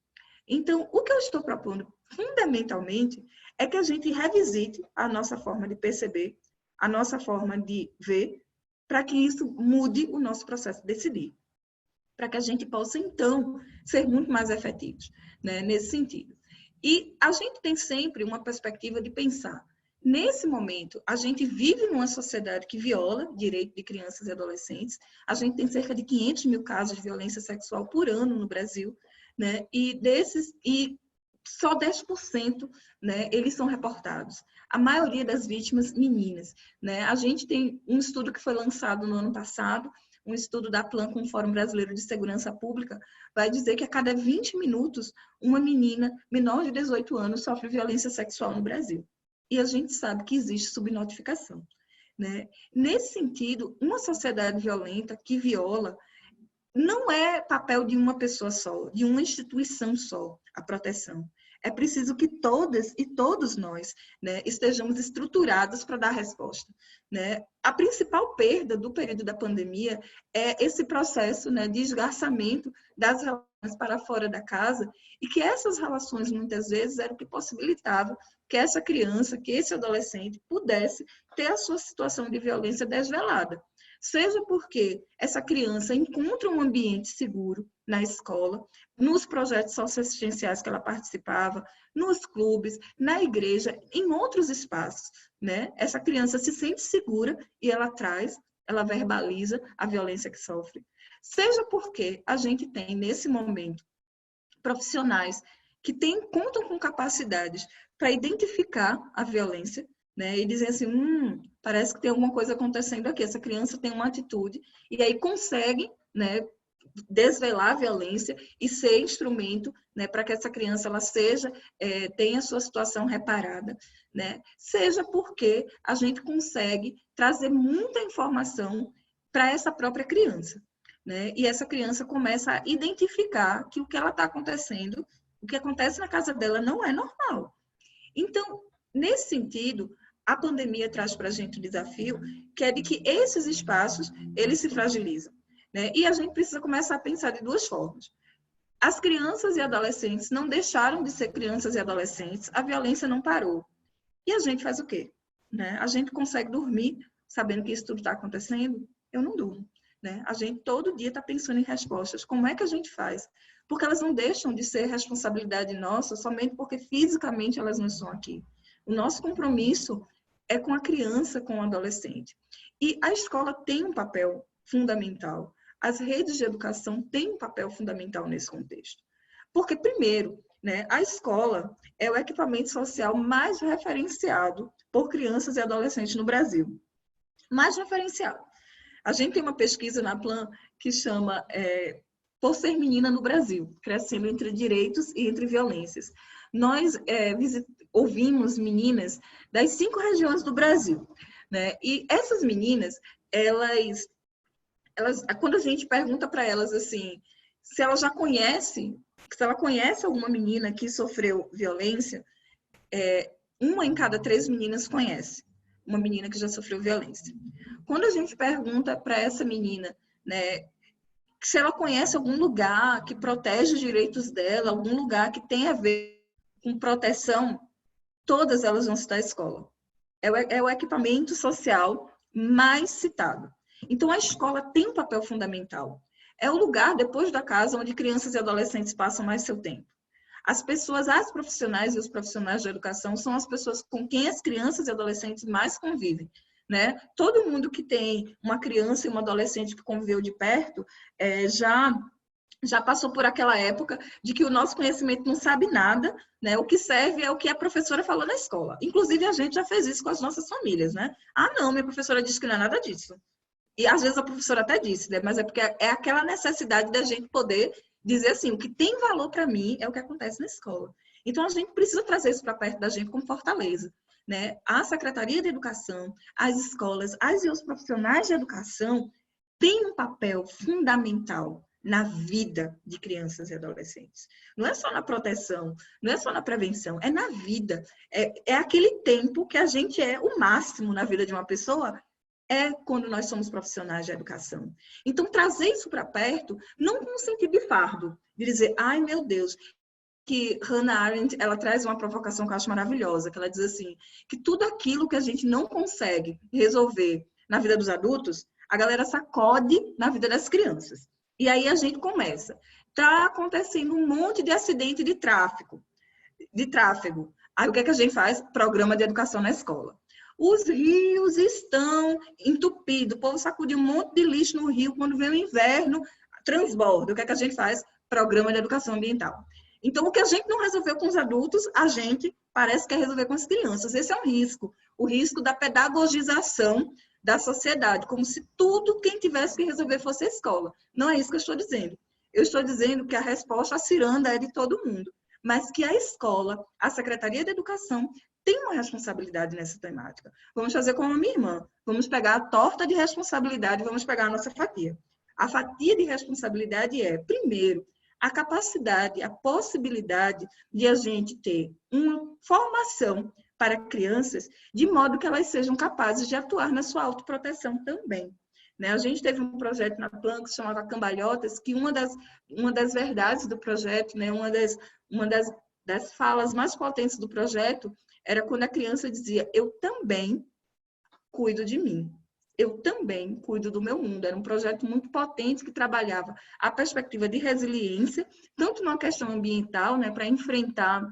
[SPEAKER 3] Então, o que eu estou propondo, fundamentalmente, é que a gente revisite a nossa forma de perceber, a nossa forma de ver, para que isso mude o nosso processo de decidir. Para que a gente possa, então, ser muito mais efetivos, né, nesse sentido. E a gente tem sempre uma perspectiva de pensar, nesse momento, a gente vive numa sociedade que viola direito de crianças e adolescentes, a gente tem cerca de 500 mil casos de violência sexual por ano no Brasil, né? E só 10%, né, eles são reportados. A maioria das vítimas, meninas, né? A gente tem um estudo que foi lançado no ano passado, um estudo da PLAN com o Fórum Brasileiro de Segurança Pública, vai dizer que a cada 20 minutos, uma menina menor de 18 anos sofre violência sexual no Brasil. E a gente sabe que existe subnotificação, né? Nesse sentido, uma sociedade violenta que viola não é papel de uma pessoa só, de uma instituição só, a proteção. É preciso que todas e todos nós, né, estejamos estruturados para dar resposta, né? A principal perda do período da pandemia é esse processo, né, de esgarçamento das relações para fora da casa, e que essas relações, muitas vezes, eram o que possibilitava que essa criança, que esse adolescente pudesse ter a sua situação de violência desvelada. Seja porque essa criança encontra um ambiente seguro na escola, nos projetos socioassistenciais que ela participava, nos clubes, na igreja, em outros espaços, né? Essa criança se sente segura e ela verbaliza a violência que sofre. Seja porque a gente tem, nesse momento, profissionais que contam com capacidades para identificar a violência, né, e dizer assim, parece que tem alguma coisa acontecendo aqui, essa criança tem uma atitude, e aí consegue, né, desvelar a violência e ser instrumento, né, para que essa criança ela tenha sua situação reparada, né? Seja porque a gente consegue trazer muita informação para essa própria criança, né? E essa criança começa a identificar que o que ela está acontecendo, o que acontece na casa dela não é normal. Então, nesse sentido, a pandemia traz para a gente o desafio que é de que esses espaços, eles se fragilizam, né? E a gente precisa começar a pensar de duas formas. As crianças e adolescentes não deixaram de ser crianças e adolescentes, a violência não parou. E a gente faz o quê? Né? A gente consegue dormir sabendo que isso tudo está acontecendo? Eu não durmo, né? A gente todo dia está pensando em respostas. Como é que a gente faz? Porque elas não deixam de ser responsabilidade nossa somente porque fisicamente elas não estão aqui. O nosso compromisso é com a criança, com o adolescente. E a escola tem um papel fundamental. As redes de educação têm um papel fundamental nesse contexto. Porque, primeiro, né, a escola é o equipamento social mais referenciado por crianças e adolescentes no Brasil. Mais referenciado. A gente tem uma pesquisa na PLAN que chama Por Ser Menina no Brasil, crescendo entre direitos e entre violências. Nós ouvimos meninas das 5 regiões do Brasil, né? E essas meninas, elas quando a gente pergunta para elas assim, se ela conhece alguma menina que sofreu violência, 1 em cada 3 meninas conhece uma menina que já sofreu violência. Quando a gente pergunta para essa menina, né, se ela conhece algum lugar que protege os direitos dela, algum lugar que tem a ver com proteção, todas elas vão citar a escola. É o equipamento social mais citado. Então, a escola tem um papel fundamental. É o lugar, depois da casa, onde crianças e adolescentes passam mais seu tempo. As profissionais e os profissionais de educação são as pessoas com quem as crianças e adolescentes mais convivem, né? Todo mundo que tem uma criança e uma adolescente que conviveu de perto já passou por aquela época de que o nosso conhecimento não sabe nada, né? O que serve é o que a professora falou na escola. Inclusive, a gente já fez isso com as nossas famílias, né? Ah, não, minha professora disse que não é nada disso. E às vezes a professora até disse, né? Mas é porque é aquela necessidade da gente poder dizer assim, o que tem valor para mim é o que acontece na escola. Então, a gente precisa trazer isso para perto da gente como fortaleza, né? A Secretaria de Educação, as escolas, e os profissionais de educação têm um papel fundamental na vida de crianças e adolescentes. Não é só na proteção, não é só na prevenção, é na vida. É aquele tempo que a gente é o máximo na vida de uma pessoa, quando nós somos profissionais de educação. Então, trazer isso para perto, não com um sentido de fardo, de dizer, ai meu Deus, que Hannah Arendt, ela traz uma provocação que eu acho maravilhosa, que ela diz assim, que tudo aquilo que a gente não consegue resolver na vida dos adultos, a galera sacode na vida das crianças. E aí a gente começa. Está acontecendo um monte de acidente de tráfico. de tráfego. Aí o que é que a gente faz? Programa de educação na escola. Os rios estão entupidos, o povo sacudiu um monte de lixo no rio, quando vem o inverno, transborda. O que é que a gente faz? Programa de educação ambiental. Então, o que a gente não resolveu com os adultos, a gente parece que quer resolver com as crianças. Esse é um risco, o risco da pedagogização da sociedade, como se tudo quem tivesse que resolver fosse a escola. Não é isso que eu estou dizendo. Eu estou dizendo que a resposta à ciranda é de todo mundo, mas que a escola, a Secretaria de Educação, tem uma responsabilidade nessa temática. Vamos fazer como a minha irmã. Vamos pegar a torta de responsabilidade e vamos pegar a nossa fatia. A fatia de responsabilidade é, primeiro, a capacidade, a possibilidade de a gente ter uma formação para crianças de modo que elas sejam capazes de atuar na sua autoproteção também. Né? A gente teve um projeto na Plan que se chamava Cambalhotas, que uma das verdades do projeto, né, uma das falas mais potentes do projeto era quando a criança dizia: eu também cuido de mim, eu também cuido do meu mundo. Era um projeto muito potente que trabalhava a perspectiva de resiliência, tanto numa questão ambiental, né, para enfrentar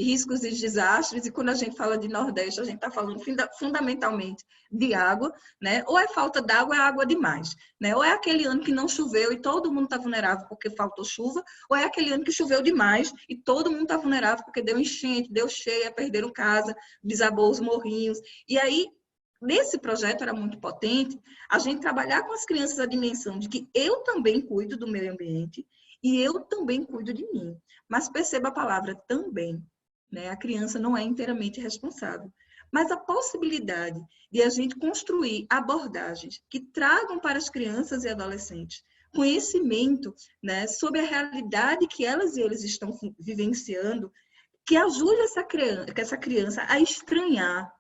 [SPEAKER 3] riscos e desastres, e quando a gente fala de Nordeste, a gente está falando fundamentalmente de água, né? Ou é falta d'água, é água demais, né? Ou é aquele ano que não choveu e todo mundo está vulnerável porque faltou chuva, ou é aquele ano que choveu demais e todo mundo está vulnerável porque deu enchente, deu cheia, perderam casa, desabou os morrinhos. E aí, nesse projeto era muito potente a gente trabalhar com as crianças a dimensão de que eu também cuido do meio ambiente e eu também cuido de mim. Mas perceba a palavra também, né? A criança não é inteiramente responsável. Mas a possibilidade de a gente construir abordagens que tragam para as crianças e adolescentes conhecimento, né, sobre a realidade que elas e eles estão vivenciando, que ajude essa criança a estranhar,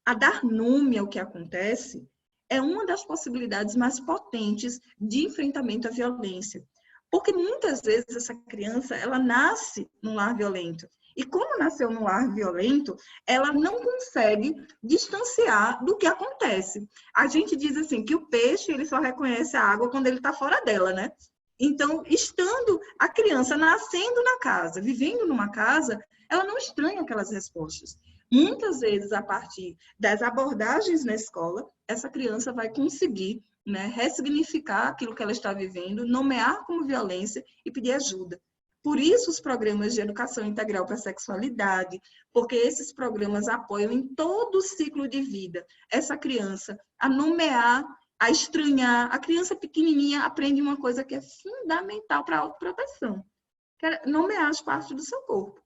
[SPEAKER 3] a dar nome ao que acontece, é uma das possibilidades mais potentes de enfrentamento à violência. Porque muitas vezes essa criança, ela nasce num lar violento. E como nasceu num lar violento, ela não consegue distanciar do que acontece. A gente diz assim, que o peixe, ele só reconhece a água quando ele está fora dela, né? Então, estando a criança nascendo na casa, vivendo numa casa, ela não estranha aquelas respostas. Muitas vezes, a partir das abordagens na escola, essa criança vai conseguir, né, ressignificar aquilo que ela está vivendo, nomear como violência e pedir ajuda. Por isso, os programas de educação integral para a sexualidade, porque esses programas apoiam em todo o ciclo de vida essa criança a nomear, a estranhar. A criança pequenininha aprende uma coisa que é fundamental para a autoproteção, que é nomear as partes do seu corpo.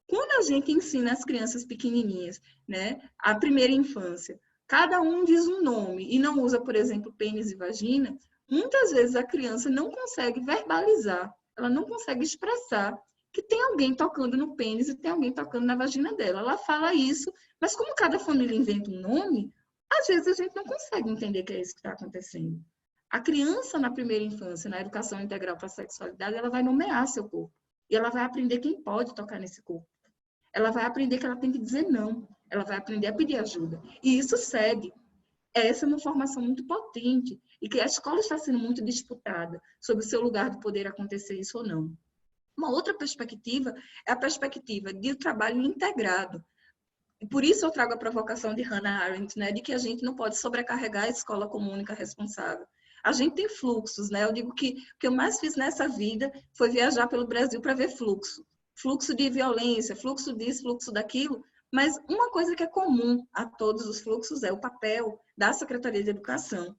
[SPEAKER 3] Quando a gente ensina as crianças pequenininhas, né, a primeira infância, cada um diz um nome e não usa, por exemplo, pênis e vagina, muitas vezes a criança não consegue verbalizar, ela não consegue expressar que tem alguém tocando no pênis e tem alguém tocando na vagina dela. Ela fala isso, mas como cada família inventa um nome, às vezes a gente não consegue entender que é isso que está acontecendo. A criança, na primeira infância, na educação integral para a sexualidade, ela vai nomear seu corpo. E ela vai aprender quem pode tocar nesse corpo. Ela vai aprender que ela tem que dizer não. Ela vai aprender a pedir ajuda. E isso segue. Essa é uma formação muito potente e que a escola está sendo muito disputada sobre o seu lugar de poder acontecer isso ou não. Uma outra perspectiva é a perspectiva de trabalho integrado. E por isso eu trago a provocação de Hannah Arendt, né, de que a gente não pode sobrecarregar a escola como única responsável. A gente tem fluxos, né? Eu digo que o que eu mais fiz nessa vida foi viajar pelo Brasil para ver fluxo. Fluxo de violência, fluxo disso, fluxo daquilo. Mas uma coisa que é comum a todos os fluxos é o papel da Secretaria de Educação.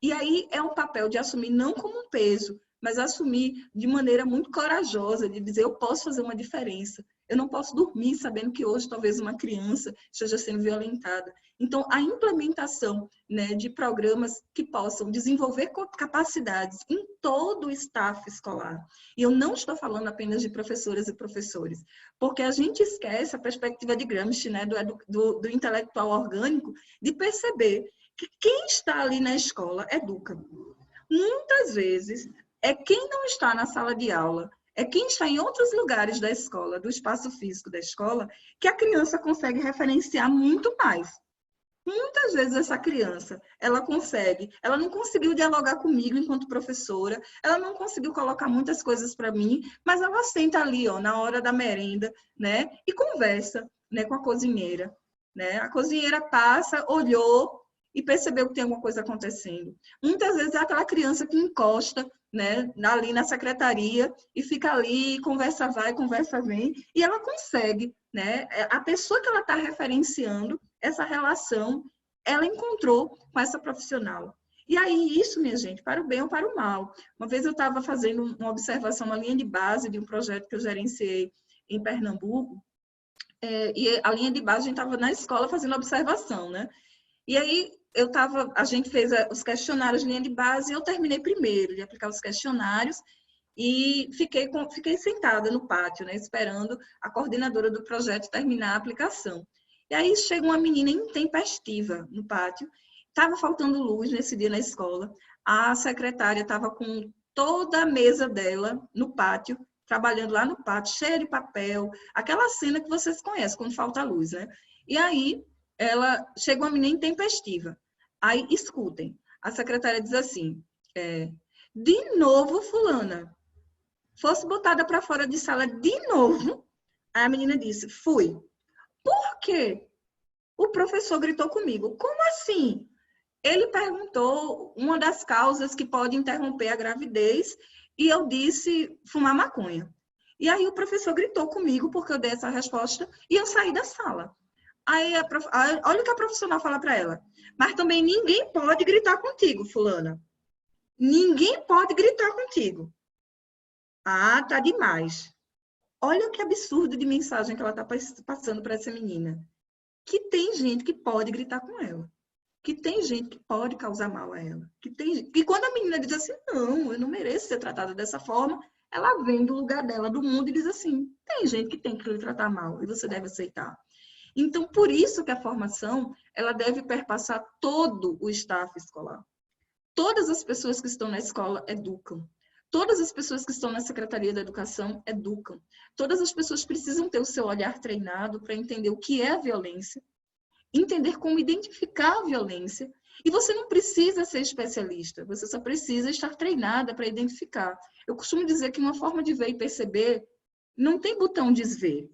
[SPEAKER 3] E aí é um papel de assumir não como um peso, mas assumir de maneira muito corajosa, de dizer, eu posso fazer uma diferença. Eu não posso dormir sabendo que hoje talvez uma criança esteja sendo violentada. Então, a implementação, né, de programas que possam desenvolver capacidades em todo o staff escolar. E eu não estou falando apenas de professoras e professores, porque a gente esquece a perspectiva de Gramsci, né, do intelectual orgânico, de perceber que quem está ali na escola educa. Muitas vezes, é quem não está na sala de aula, é quem está em outros lugares da escola, do espaço físico da escola, que a criança consegue referenciar muito mais. Muitas vezes essa criança, ela não conseguiu dialogar comigo enquanto professora, ela não conseguiu colocar muitas coisas para mim, mas ela senta ali, ó, na hora da merenda, né, e conversa, né, com a cozinheira, né? A cozinheira passa, olhou e percebeu que tem alguma coisa acontecendo. Muitas vezes é aquela criança que encosta, né, ali na secretaria e fica ali, conversa vai, conversa vem, e ela consegue, né? A pessoa que ela está referenciando, essa relação, ela encontrou com essa profissional. E aí, isso, minha gente, para o bem ou para o mal. Uma vez eu estava fazendo uma observação na linha de base de um projeto que eu gerenciei em Pernambuco, e a linha de base, a gente estava na escola fazendo observação, né? E aí, a gente fez os questionários de linha de base e eu terminei primeiro de aplicar os questionários e fiquei sentada no pátio, né, esperando a coordenadora do projeto terminar a aplicação. E aí chega uma menina intempestiva no pátio, estava faltando luz nesse dia na escola, a secretária estava com toda a mesa dela no pátio, trabalhando lá no pátio, cheia de papel, aquela cena que vocês conhecem, quando falta luz, né? E aí, chega uma menina intempestiva. Aí, escutem, a secretária diz assim, de novo, fulana, fosse botada para fora de sala de novo. Aí a menina disse, fui. Por quê? O professor gritou comigo. Como assim? Ele perguntou uma das causas que pode interromper a gravidez e eu disse fumar maconha. E aí o professor gritou comigo porque eu dei essa resposta e eu saí da sala. Aí olha o que a profissional fala para ela. Mas também ninguém pode gritar contigo, fulana. Ninguém pode gritar contigo. Ah, tá demais. Olha que absurdo de mensagem que ela está passando para essa menina. Que tem gente que pode gritar com ela. Que tem gente que pode causar mal a ela. E quando a menina diz assim, não, eu não mereço ser tratada dessa forma, ela vem do lugar dela, do mundo, e diz assim, tem gente que tem que lhe tratar mal e você deve aceitar. Então, por isso que a formação, ela deve perpassar todo o staff escolar. Todas as pessoas que estão na escola educam. Todas as pessoas que estão na Secretaria da Educação educam. Todas as pessoas precisam ter o seu olhar treinado para entender o que é a violência, entender como identificar a violência. E você não precisa ser especialista, você só precisa estar treinada para identificar. Eu costumo dizer que uma forma de ver e perceber não tem botão desver.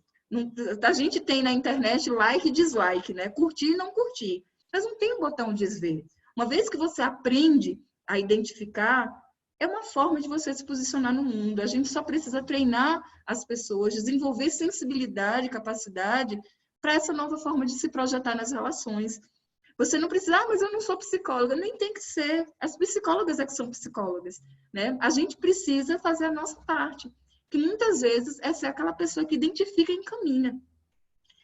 [SPEAKER 3] A gente tem na internet like e dislike, né? Curtir e não curtir. Mas não tem um botão desver. Uma vez que você aprende a identificar, é uma forma de você se posicionar no mundo. A gente só precisa treinar as pessoas, desenvolver sensibilidade, capacidade para essa nova forma de se projetar nas relações. Você não precisa, mas eu não sou psicóloga. Nem tem que ser. As psicólogas é que são psicólogas, né? A gente precisa fazer a nossa parte. Que muitas vezes essa é aquela pessoa que identifica e encaminha.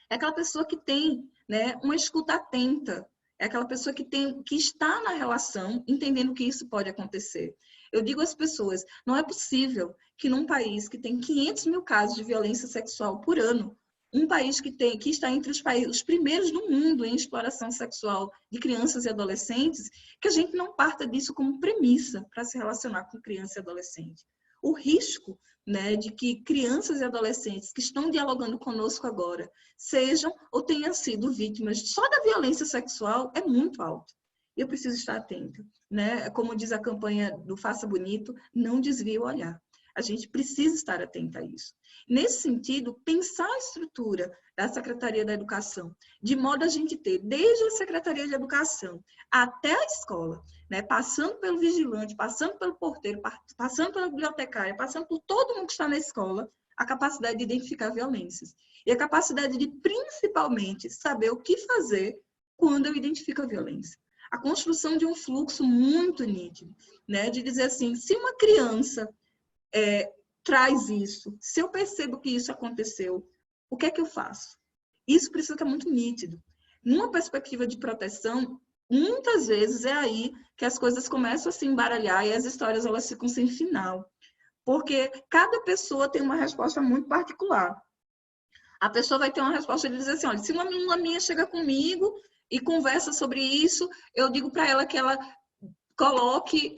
[SPEAKER 3] É aquela pessoa que tem, né, uma escuta atenta. É aquela pessoa que está na relação, entendendo que isso pode acontecer. Eu digo às pessoas, não é possível que num país que tem 500 mil casos de violência sexual por ano, um país que está entre os primeiros do mundo em exploração sexual de crianças e adolescentes, que a gente não parta disso como premissa para se relacionar com criança e adolescente. O risco, né, de que crianças e adolescentes que estão dialogando conosco agora sejam ou tenham sido vítimas só da violência sexual é muito alto. Eu preciso estar atenta, né? Como diz a campanha do Faça Bonito, não desvie o olhar. A gente precisa estar atenta a isso. Nesse sentido, pensar a estrutura da Secretaria da Educação, de modo a gente ter, desde a Secretaria de Educação até a escola, né, passando pelo vigilante, passando pelo porteiro, passando pela bibliotecária, passando por todo mundo que está na escola, a capacidade de identificar violências. E a capacidade de, principalmente, saber o que fazer quando eu identifico a violência. A construção de um fluxo muito nítido, né, de dizer assim, se uma criança traz isso, se eu percebo que isso aconteceu, o que é que eu faço? Isso precisa ficar muito nítido. Numa perspectiva de proteção, muitas vezes é aí que as coisas começam a se embaralhar e as histórias elas ficam sem final. Porque cada pessoa tem uma resposta muito particular. A pessoa vai ter uma resposta de dizer assim, olha, se uma aluna minha chega comigo e conversa sobre isso, eu digo para ela que ela coloque...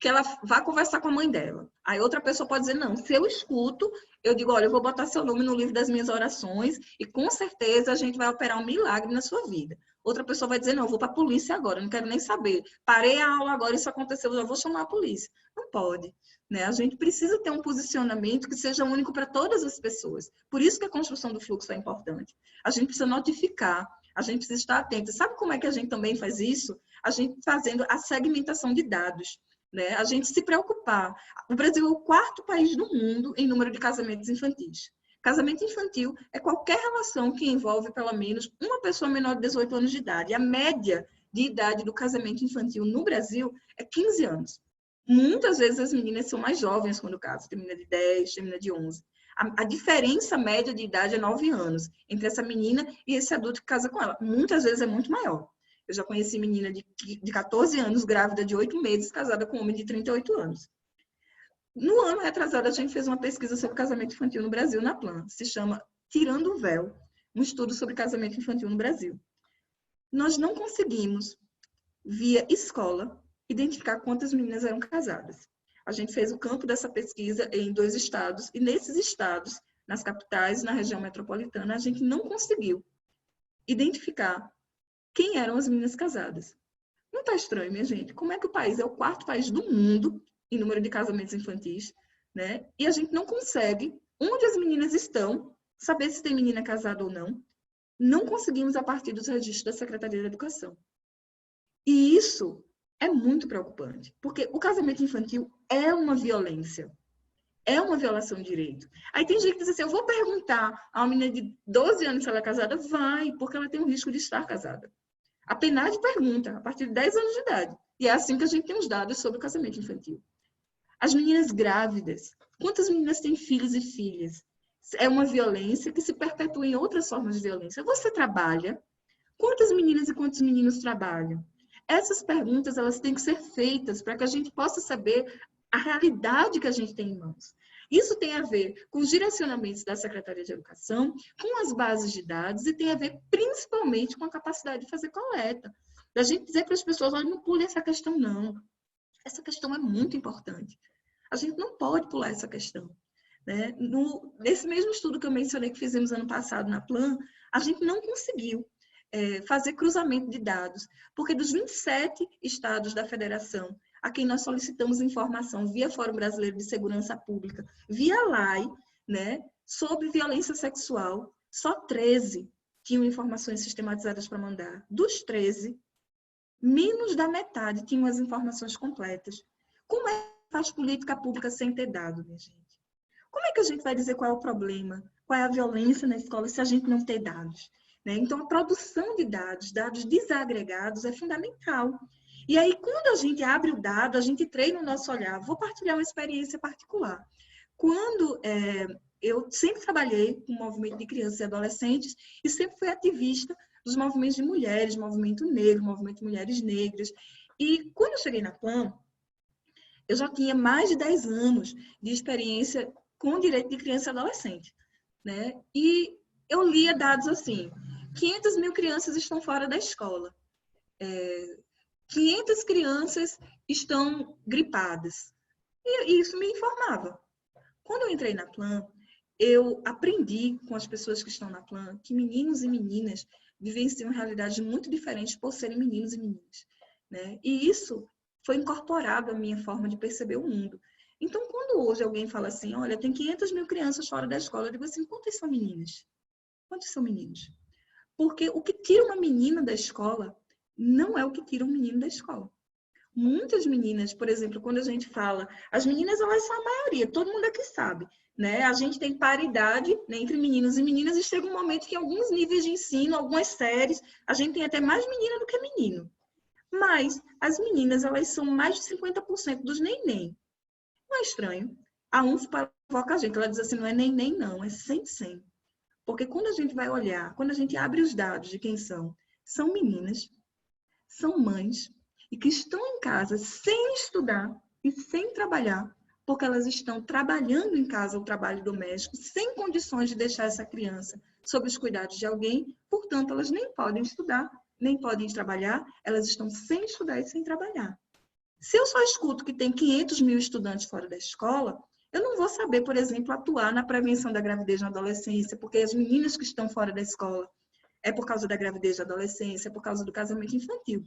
[SPEAKER 3] que ela vá conversar com a mãe dela. Aí outra pessoa pode dizer, não, se eu escuto, eu digo, olha, eu vou botar seu nome no livro das minhas orações e com certeza a gente vai operar um milagre na sua vida. Outra pessoa vai dizer, não, eu vou para a polícia agora, não quero nem saber. Parei a aula agora, isso aconteceu, eu já vou chamar a polícia. Não pode, né? A gente precisa ter um posicionamento que seja único para todas as pessoas. Por isso que a construção do fluxo é importante. A gente precisa notificar, a gente precisa estar atento. Sabe como é que a gente também faz isso? A gente fazendo a segmentação de dados, né? A gente se preocupar. O Brasil é o 4º país do mundo em número de casamentos infantis. Casamento infantil é qualquer relação que envolve pelo menos uma pessoa menor de 18 anos de idade. A média de idade do casamento infantil no Brasil é 15 anos. Muitas vezes as meninas são mais jovens quando casam. Tem menina de 10, tem menina de 11. A diferença média de idade é 9 anos entre essa menina e esse adulto que casa com ela. Muitas vezes é muito maior. Eu já conheci menina de 14 anos, grávida de 8 meses, casada com um homem de 38 anos. No ano retrasado, a gente fez uma pesquisa sobre casamento infantil no Brasil, na Plan. Se chama Tirando o Véu, um estudo sobre casamento infantil no Brasil. Nós não conseguimos, via escola, identificar quantas meninas eram casadas. A gente fez o campo dessa pesquisa em 2 estados, e nesses estados, nas capitais, na região metropolitana, a gente não conseguiu identificar quem eram as meninas casadas. Não está estranho, minha gente? Como é que o país é o 4º país do mundo em número de casamentos infantis, né? E a gente não consegue, onde as meninas estão, saber se tem menina casada ou não. Não conseguimos a partir dos registros da Secretaria da Educação. E isso é muito preocupante, porque o casamento infantil é uma violência, é uma violação de direito. Aí tem gente que diz assim, eu vou perguntar a uma menina de 12 anos se ela é casada. Vai, porque ela tem o risco de estar casada. A PNAD pergunta, a partir de 10 anos de idade. E é assim que a gente tem os dados sobre o casamento infantil. As meninas grávidas. Quantas meninas têm filhos e filhas? É uma violência que se perpetua em outras formas de violência. Você trabalha? Quantas meninas e quantos meninos trabalham? Essas perguntas, elas têm que ser feitas para que a gente possa saber a realidade que a gente tem em mãos. Isso tem a ver com os direcionamentos da Secretaria de Educação, com as bases de dados e tem a ver principalmente com a capacidade de fazer coleta. Da gente dizer para as pessoas, olha, não pule essa questão, não. Essa questão é muito importante. A gente não pode pular essa questão, né? Nesse mesmo estudo que eu mencionei que fizemos ano passado na Plan, a gente não conseguiu fazer cruzamento de dados, porque dos 27 estados da federação a quem nós solicitamos informação via Fórum Brasileiro de Segurança Pública, via LAI, né, sobre violência sexual, só 13 tinham informações sistematizadas para mandar. Dos 13, menos da metade tinham as informações completas. Como é que faz política pública sem ter dado, minha gente? Como é que a gente vai dizer qual é o problema, qual é a violência na escola se a gente não tem dados? Né? Então, a produção de dados, dados desagregados, é fundamental. E aí, quando a gente abre o dado, a gente treina o nosso olhar. Vou partilhar uma experiência particular. Quando eu sempre trabalhei com o movimento de crianças e adolescentes e sempre fui ativista dos movimentos de mulheres, movimento negro, movimento de mulheres negras. E quando eu cheguei na Plan, eu já tinha mais de 10 anos de experiência com o direito de criança e adolescente, né? E eu lia dados assim, 500 mil crianças estão fora da escola, 500 crianças estão gripadas. E isso me informava. Quando eu entrei na Plan, eu aprendi com as pessoas que estão na Plan que meninos e meninas vivenciam realidades muito diferentes por serem meninos e meninas, né? E isso foi incorporado à minha forma de perceber o mundo. Então, quando hoje alguém fala assim, olha, tem 500 mil crianças fora da escola, eu digo assim, quantas são meninas? Quantos são meninos? Porque o que tira uma menina da escola não é o que tira um menino da escola. Muitas meninas, por exemplo, quando a gente fala, as meninas, elas são a maioria, todo mundo aqui sabe, né? A gente tem paridade, né, entre meninos e meninas e chega um momento que em alguns níveis de ensino, algumas séries, a gente tem até mais menina do que menino. Mas as meninas, elas são mais de 50% dos neném. Não é estranho? A UNF provoca a gente, ela diz assim, não é neném não, é 100%. Porque quando a gente vai olhar, quando a gente abre os dados de quem são meninas, são mães, e que estão em casa sem estudar e sem trabalhar, porque elas estão trabalhando em casa o trabalho doméstico, sem condições de deixar essa criança sob os cuidados de alguém, portanto, elas nem podem estudar, nem podem trabalhar, elas estão sem estudar e sem trabalhar. Se eu só escuto que tem 500 mil estudantes fora da escola, eu não vou saber, por exemplo, atuar na prevenção da gravidez na adolescência, porque as meninas que estão fora da escola, é por causa da gravidez da adolescência, é por causa do casamento infantil.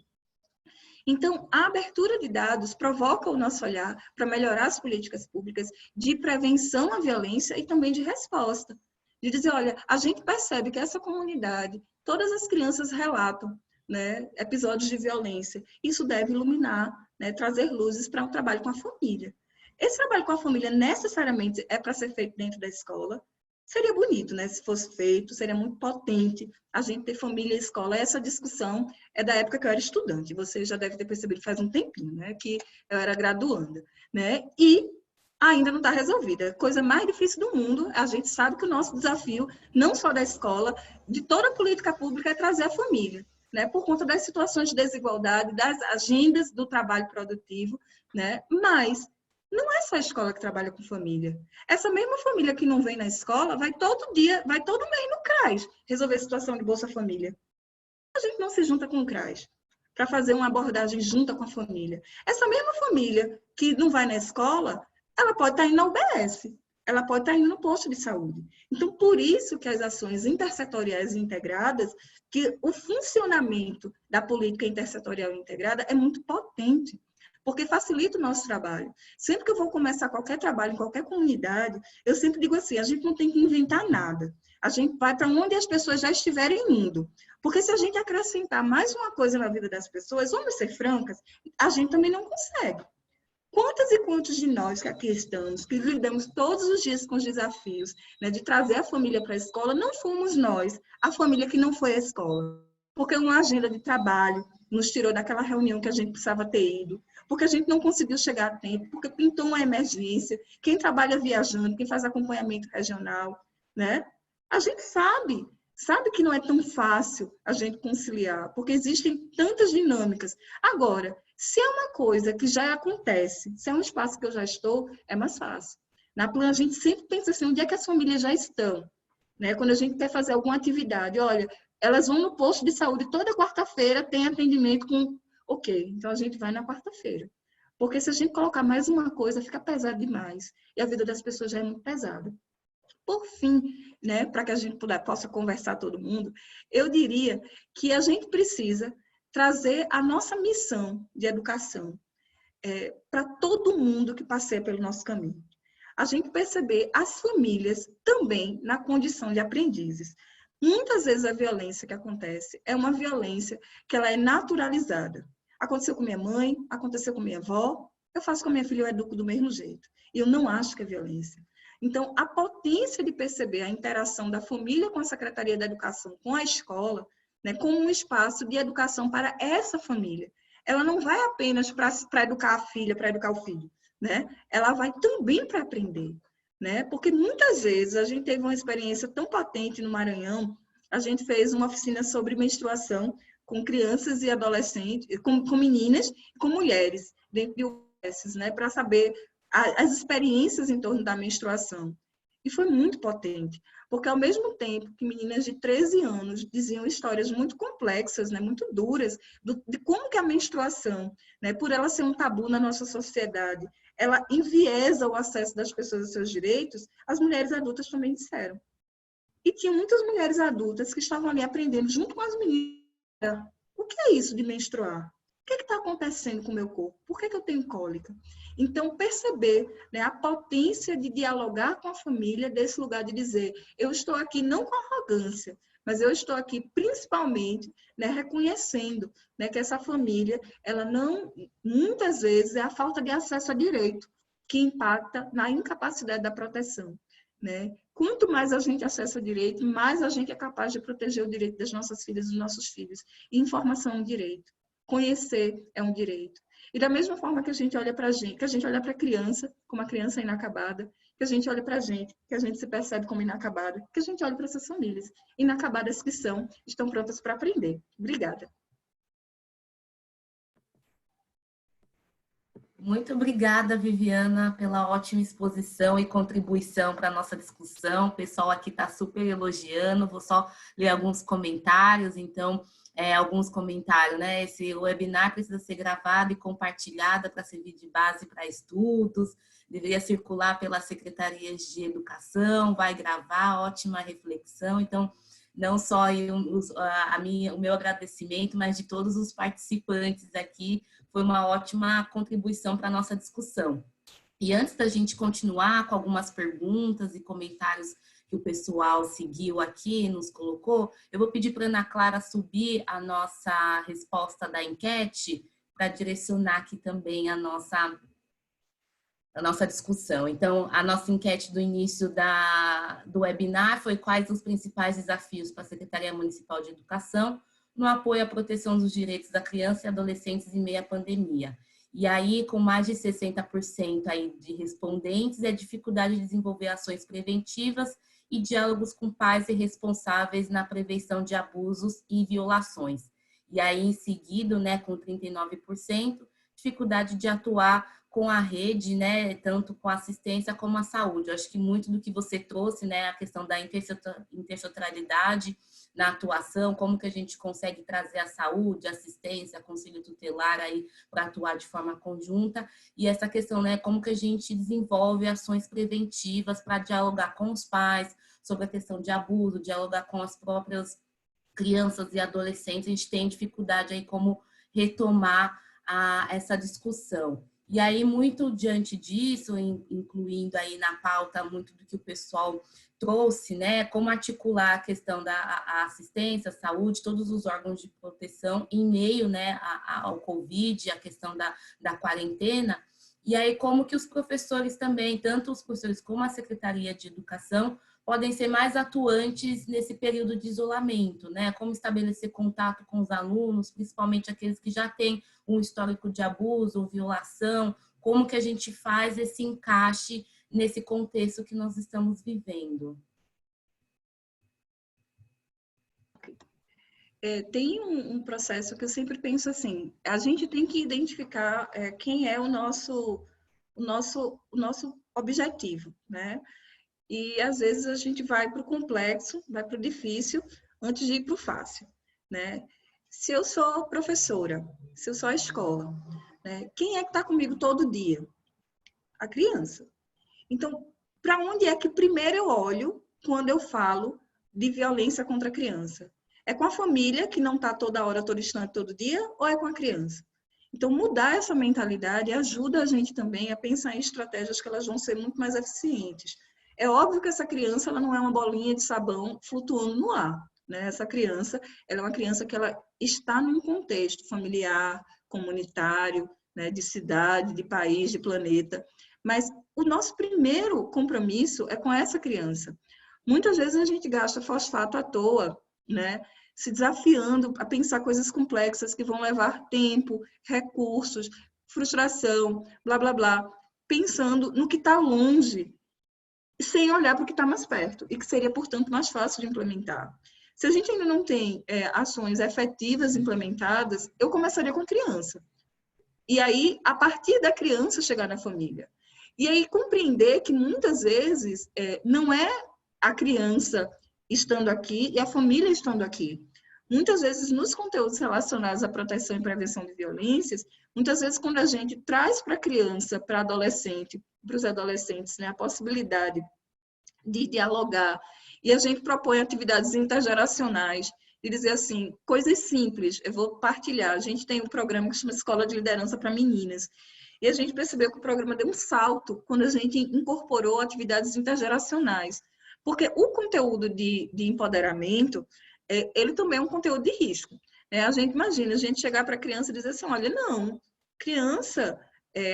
[SPEAKER 3] Então, a abertura de dados provoca o nosso olhar para melhorar as políticas públicas de prevenção à violência e também de resposta. De dizer, olha, a gente percebe que essa comunidade, todas as crianças relatam, né, episódios de violência. Isso deve iluminar, né, trazer luzes para um trabalho com a família. Esse trabalho com a família necessariamente é para ser feito dentro da escola. Seria bonito, né, se fosse feito, seria muito potente a gente ter família e escola. Essa discussão é da época que eu era estudante, você já deve ter percebido faz um tempinho, né, que eu era graduanda, né, e ainda não está resolvida. A coisa mais difícil do mundo, a gente sabe que o nosso desafio, não só da escola, de toda a política pública, é trazer a família, né, por conta das situações de desigualdade, das agendas do trabalho produtivo, né, mas não é só a escola que trabalha com família. Essa mesma família que não vem na escola vai todo dia, vai todo mês no CRAS resolver a situação de Bolsa Família. A gente não se junta com o CRAS para fazer uma abordagem junta com a família. Essa mesma família que não vai na escola, ela pode estar indo na UBS, ela pode estar indo no posto de saúde. Então, por isso que as ações intersetoriais e integradas, que o funcionamento da política intersetorial integrada é muito potente, porque facilita o nosso trabalho. Sempre que eu vou começar qualquer trabalho em qualquer comunidade, eu sempre digo assim, a gente não tem que inventar nada. A gente vai para onde as pessoas já estiverem indo. Porque se a gente acrescentar mais uma coisa na vida das pessoas, vamos ser francas, a gente também não consegue. Quantas e quantos de nós que aqui estamos, que lidamos todos os dias com os desafios, né, de trazer a família para a escola, não fomos nós, a família que não foi à escola. Porque uma agenda de trabalho nos tirou daquela reunião que a gente precisava ter ido, porque a gente não conseguiu chegar a tempo, porque pintou uma emergência. Quem trabalha viajando, quem faz acompanhamento regional, né? A gente sabe que não é tão fácil a gente conciliar, porque existem tantas dinâmicas. Agora, se é uma coisa que já acontece, se é um espaço que eu já estou, é mais fácil. Na Plan, a gente sempre pensa assim, onde é que as famílias já estão? Né? Quando a gente quer fazer alguma atividade, olha, elas vão no posto de saúde toda quarta-feira, tem atendimento com... Ok, então a gente vai na quarta-feira. Porque se a gente colocar mais uma coisa, fica pesado demais. E a vida das pessoas já é muito pesada. Por fim, né, para que a gente possa conversar todo mundo, eu diria que a gente precisa trazer a nossa missão de educação para todo mundo que passeia pelo nosso caminho. A gente perceber as famílias também na condição de aprendizes. Muitas vezes a violência que acontece é uma violência que ela é naturalizada. Aconteceu com minha mãe, aconteceu com minha avó, eu faço com a minha filha, eu educo do mesmo jeito. E eu não acho que é violência. Então, a potência de perceber a interação da família com a Secretaria da Educação, com a escola, né, como um espaço de educação para essa família. Ela não vai apenas para educar a filha, para educar o filho, né? Ela vai também para aprender. Né? Porque muitas vezes a gente teve uma experiência tão patente no Maranhão, a gente fez uma oficina sobre menstruação com crianças e adolescentes, com meninas e com mulheres, dentro de UBS, né? Para saber as experiências em torno da menstruação. E foi muito potente, porque ao mesmo tempo que meninas de 13 anos diziam histórias muito complexas, né? Muito duras, de como que a menstruação, né? Por ela ser um tabu na nossa sociedade, ela enviesa o acesso das pessoas aos seus direitos, as mulheres adultas também disseram. E tinha muitas mulheres adultas que estavam ali aprendendo junto com as meninas. O que é isso de menstruar? O que está acontecendo com o meu corpo? Por que eu tenho cólica? Então, perceber, né, a potência de dialogar com a família desse lugar de dizer, eu estou aqui não com arrogância, mas eu estou aqui principalmente, né, reconhecendo, né, que essa família, ela não, muitas vezes, é a falta de acesso a direito que impacta na incapacidade da proteção. Né? Quanto mais a gente acessa direito, mais a gente é capaz de proteger o direito das nossas filhas e dos nossos filhos. E informação é um direito. Conhecer é um direito. E da mesma forma que a gente olha para a gente, que a gente olha para a criança como uma criança inacabada, que a gente olha para a gente, que a gente se percebe como inacabada, que a gente olha para essas famílias inacabadas que são, estão prontas para aprender. Obrigada.
[SPEAKER 2] Muito obrigada, Viviana, pela ótima exposição e contribuição para a nossa discussão. O pessoal aqui está super elogiando, vou só ler alguns comentários. Então, alguns comentários, né? Esse webinar precisa ser gravado e compartilhado para servir de base para estudos, deveria circular pelas secretarias de educação, vai gravar, ótima reflexão. Então, não só o meu agradecimento, mas de todos os participantes aqui. Foi uma ótima contribuição para a nossa discussão. E antes da gente continuar com algumas perguntas e comentários que o pessoal seguiu aqui, nos colocou, eu vou pedir para a Ana Clara subir a nossa resposta da enquete para direcionar aqui também a nossa discussão. Então, a nossa enquete do início do webinar foi quais os principais desafios para a Secretaria Municipal de Educação no apoio à proteção dos direitos da criança e adolescentes em meio à pandemia. E aí, com mais de 60% aí de respondentes, a dificuldade de desenvolver ações preventivas e diálogos com pais e responsáveis na prevenção de abusos e violações. E aí, em seguida, né, com 39%, dificuldade de atuar com a rede, né, tanto com a assistência como a saúde. Eu acho que muito do que você trouxe, né, a questão da intersetorialidade na atuação, como que a gente consegue trazer a saúde, a assistência, conselho tutelar aí para atuar de forma conjunta, e essa questão, né, como que a gente desenvolve ações preventivas para dialogar com os pais sobre a questão de abuso, dialogar com as próprias crianças e adolescentes. A gente tem dificuldade aí como retomar essa discussão. E aí, muito diante disso, incluindo aí na pauta muito do que o pessoal trouxe, né, como articular a questão da assistência, saúde, todos os órgãos de proteção em meio, né, ao Covid, a questão da quarentena, e aí como que os professores também, tanto os professores como a Secretaria de Educação, podem ser mais atuantes nesse período de isolamento, né? Como estabelecer contato com os alunos, principalmente aqueles que já têm um histórico de abuso ou violação, como que a gente faz esse encaixe nesse contexto que nós estamos vivendo.
[SPEAKER 3] Tem um processo que eu sempre penso assim, a gente tem que identificar quem é o nosso objetivo, né? E às vezes a gente vai para o complexo, vai para o difícil, antes de ir para o fácil, né? Se eu sou professora, se eu sou a escola, né? Quem é que está comigo todo dia? A criança. Então, para onde é que primeiro eu olho quando eu falo de violência contra a criança? É com a família, que não está toda hora, todo instante, todo dia, ou é com a criança? Então, mudar essa mentalidade ajuda a gente também a pensar em estratégias que elas vão ser muito mais eficientes. É óbvio que essa criança ela não é uma bolinha de sabão flutuando no ar, né? Essa criança, ela é uma criança que ela está num contexto familiar, comunitário, né? De cidade, de país, de planeta. Mas o nosso primeiro compromisso é com essa criança. Muitas vezes a gente gasta fosfato à toa, né? Se desafiando a pensar coisas complexas que vão levar tempo, recursos, frustração, blá, blá, blá, pensando no que está longe, sem olhar para o que está mais perto, e que seria, portanto, mais fácil de implementar. Se a gente ainda não tem ações efetivas implementadas, eu começaria com a criança. E aí, a partir da criança, chegar na família. E aí, compreender que, muitas vezes, não é a criança estando aqui e a família estando aqui. Muitas vezes, nos conteúdos relacionados à proteção e prevenção de violências, muitas vezes, quando a gente traz para a criança, para adolescente, para os adolescentes, né, a possibilidade de dialogar, e a gente propõe atividades intergeracionais, de dizer assim, coisas simples, eu vou partilhar. A gente tem um programa que chama Escola de Liderança para Meninas, e a gente percebeu que o programa deu um salto quando a gente incorporou atividades intergeracionais, porque o conteúdo de empoderamento, ele também é um conteúdo de risco. A gente imagina, a gente chegar para a criança e dizer assim, olha, não, criança,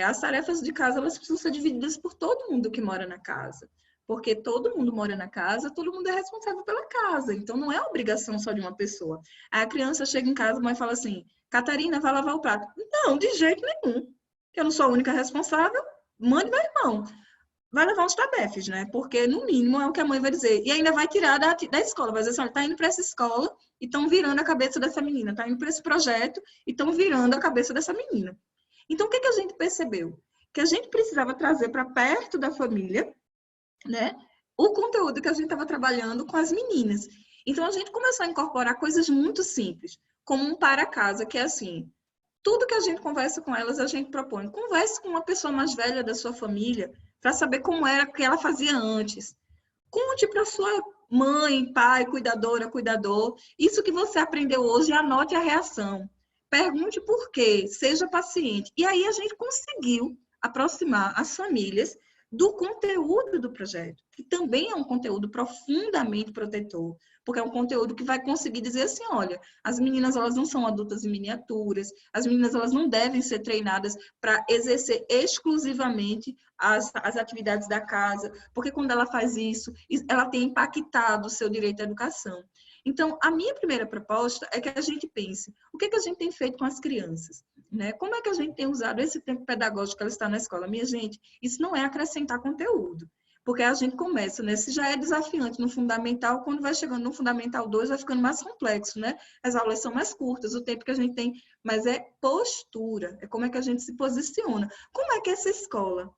[SPEAKER 3] as tarefas de casa, elas precisam ser divididas por todo mundo que mora na casa. Porque todo mundo mora na casa, todo mundo é responsável pela casa. Então, não é obrigação só de uma pessoa. Aí a criança chega em casa, a mãe fala assim, Catarina, vai lavar o prato. Não, de jeito nenhum. Eu não sou a única responsável, mande meu irmão. Vai levar uns tabefes, né? Porque, no mínimo, é o que a mãe vai dizer. E ainda vai tirar da escola. Vai dizer assim, olha, tá indo para essa escola e estão virando a cabeça dessa menina. Tá indo para esse projeto e estão virando a cabeça dessa menina. Então, o que a gente percebeu? Que a gente precisava trazer para perto da família, né, o conteúdo que a gente estava trabalhando com as meninas. Então, a gente começou a incorporar coisas muito simples, como um para casa, que é assim, tudo que a gente conversa com elas, a gente propõe. Converse com uma pessoa mais velha da sua família, para saber como era que ela fazia antes. Conte para sua mãe, pai, cuidadora, cuidador, isso que você aprendeu hoje, anote a reação. Pergunte por quê, seja paciente. E aí a gente conseguiu aproximar as famílias do conteúdo do projeto, que também é um conteúdo profundamente protetor, porque é um conteúdo que vai conseguir dizer assim, olha, as meninas elas não são adultas em miniaturas, as meninas elas não devem ser treinadas para exercer exclusivamente as atividades da casa, porque quando ela faz isso, ela tem impactado o seu direito à educação. Então, a minha primeira proposta é que a gente pense, o que a gente tem feito com as crianças? Né? Como é que a gente tem usado esse tempo pedagógico que ela está na escola? Minha gente, isso não é acrescentar conteúdo, porque a gente começa, né? Se já é desafiante no fundamental, quando vai chegando no fundamental 2, vai ficando mais complexo, né? As aulas são mais curtas, o tempo que a gente tem, mas é postura, é como é que a gente se posiciona. Como é que essa escola,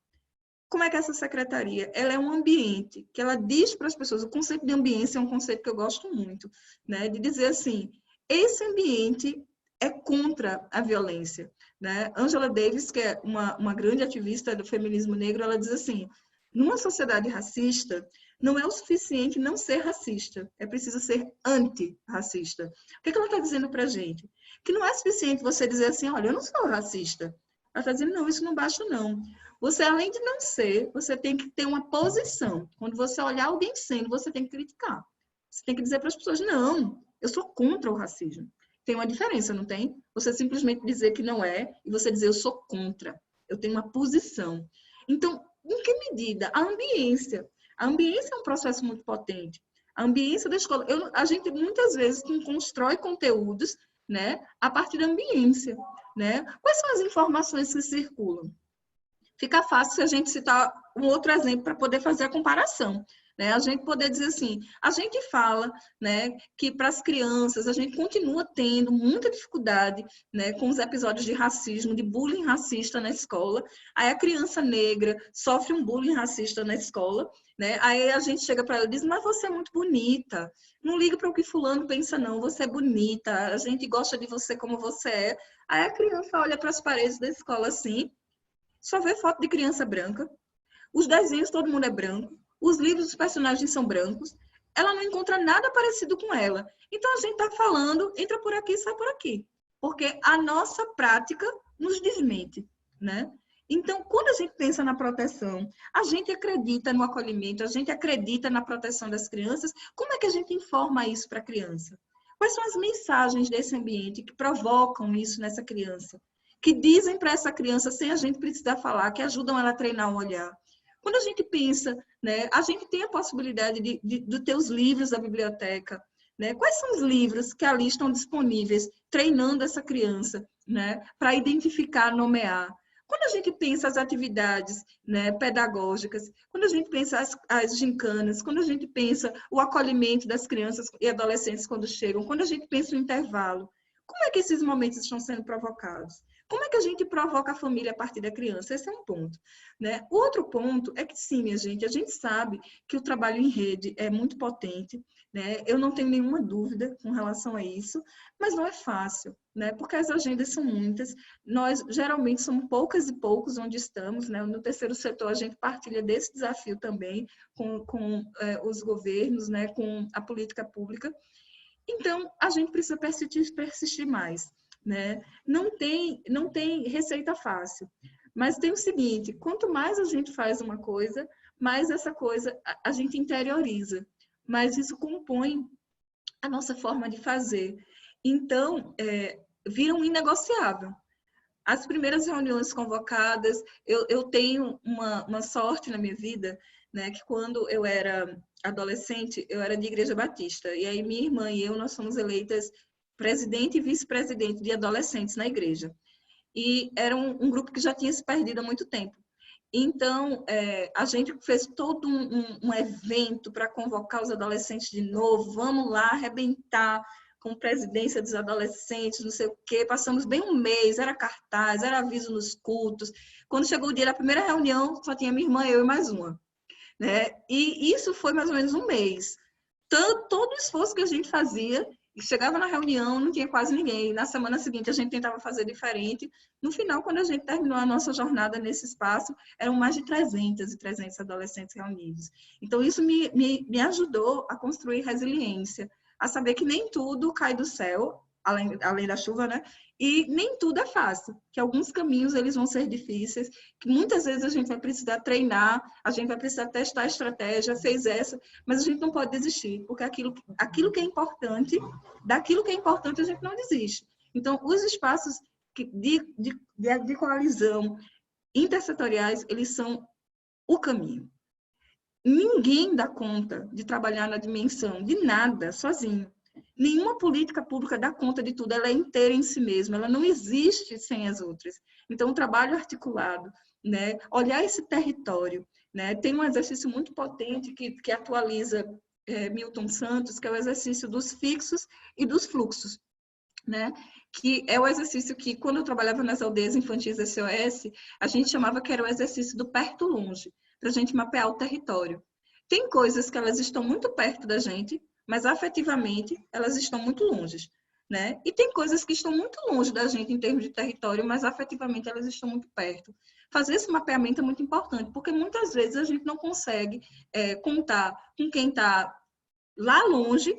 [SPEAKER 3] como é que essa secretaria, ela é um ambiente que ela diz para as pessoas, o conceito de ambiência é um conceito que eu gosto muito, né? De dizer assim, esse ambiente é contra a violência, né? Angela Davis, que é uma grande ativista do feminismo negro, ela diz assim, numa sociedade racista, não é o suficiente não ser racista, é preciso ser antirracista. O que ela está dizendo para a gente? Que não é suficiente você dizer assim, olha, eu não sou racista. Ela está dizendo, não, isso não basta não. Você, além de não ser, você tem que ter uma posição. Quando você olhar alguém sendo, você tem que criticar. Você tem que dizer para as pessoas, não, eu sou contra o racismo. Tem uma diferença, não tem? Você simplesmente dizer que não é e você dizer, eu sou contra. Eu tenho uma posição. Então, em que medida? A ambiência. A ambiência é um processo muito potente. A ambiência da escola. A gente, muitas vezes, constrói conteúdos, né, a partir da ambiência. Né? Quais são as informações que circulam? Fica fácil se a gente citar um outro exemplo para poder fazer a comparação. Né? A gente poder dizer assim, a gente fala, né, que para as crianças a gente continua tendo muita dificuldade, né, com os episódios de racismo, de bullying racista na escola. Aí a criança negra sofre um bullying racista na escola, né? Aí a gente chega para ela e diz, mas você é muito bonita, não liga para o que fulano pensa não, você é bonita, a gente gosta de você como você é. Aí a criança olha para as paredes da escola assim, só vê foto de criança branca, os desenhos todo mundo é branco, os livros dos personagens são brancos, ela não encontra nada parecido com ela. Então a gente está falando, entra por aqui, sai por aqui. Porque a nossa prática nos desmente, né? Então, quando a gente pensa na proteção, a gente acredita no acolhimento, a gente acredita na proteção das crianças, como é que a gente informa isso para a criança? Quais são as mensagens desse ambiente que provocam isso nessa criança? Que dizem para essa criança, sem a gente precisar falar, que ajudam ela a treinar o olhar. Quando a gente pensa, né, a gente tem a possibilidade de ter os livros da biblioteca, né? Quais são os livros que ali estão disponíveis, treinando essa criança, né, para identificar, nomear? Quando a gente pensa as atividades, né, pedagógicas, quando a gente pensa as gincanas, quando a gente pensa o acolhimento das crianças e adolescentes quando chegam, quando a gente pensa o intervalo, como é que esses momentos estão sendo provocados? Como é que a gente provoca a família a partir da criança? Esse é um ponto. Né? O outro ponto é que, sim, minha gente, a gente sabe que o trabalho em rede é muito potente, né? Eu não tenho nenhuma dúvida com relação a isso, mas não é fácil, né? Porque as agendas são muitas, nós geralmente somos poucas e poucos onde estamos, né? No terceiro setor a gente partilha desse desafio também com os governos, né? Com a política pública. Então, a gente precisa persistir mais. Né? Não tem receita fácil, mas tem o seguinte, quanto mais a gente faz uma coisa, mais essa coisa a gente interioriza, mas isso compõe a nossa forma de fazer. Então, vira um inegociável. As primeiras reuniões convocadas, eu tenho uma sorte na minha vida, né, que quando eu era adolescente, eu era de Igreja Batista, e aí minha irmã e eu, nós fomos eleitas presidente e vice-presidente de adolescentes na igreja. E era um grupo que já tinha se perdido há muito tempo. Então, a gente fez todo um evento para convocar os adolescentes de novo, vamos lá arrebentar com presidência dos adolescentes, não sei o quê. Passamos bem um mês, era cartaz, era aviso nos cultos. Quando chegou o dia da primeira reunião, só tinha minha irmã, eu e mais uma. Né? E isso foi mais ou menos um mês. Todo o esforço que a gente fazia, chegava na reunião, não tinha quase ninguém. Na semana seguinte, a gente tentava fazer diferente. No final, quando a gente terminou a nossa jornada nesse espaço, eram mais de 300 adolescentes reunidos. Então, isso me ajudou a construir resiliência, a saber que nem tudo cai do céu, além da chuva, né? E nem tudo é fácil, que alguns caminhos eles vão ser difíceis, que muitas vezes a gente vai precisar treinar, a gente vai precisar testar a estratégia, fez essa, mas a gente não pode desistir, porque aquilo que é importante, daquilo que é importante a gente não desiste. Então, os espaços de coalizão intersetoriais, eles são o caminho. Ninguém dá conta de trabalhar na dimensão de nada sozinho. Nenhuma política pública dá conta de tudo, ela é inteira em si mesma, ela não existe sem as outras. Então, o trabalho articulado, né? Olhar esse território, né? Tem um exercício muito potente que atualiza Milton Santos, que é o exercício dos fixos e dos fluxos, né? Que é o exercício que, quando eu trabalhava nas aldeias infantis SOS, a gente chamava que era o exercício do perto-longe, para a gente mapear o território. Tem coisas que elas estão muito perto da gente, mas afetivamente elas estão muito longe, né? E tem coisas que estão muito longe da gente em termos de território, mas afetivamente elas estão muito perto. Fazer esse mapeamento é muito importante, porque muitas vezes a gente não consegue contar com quem está lá longe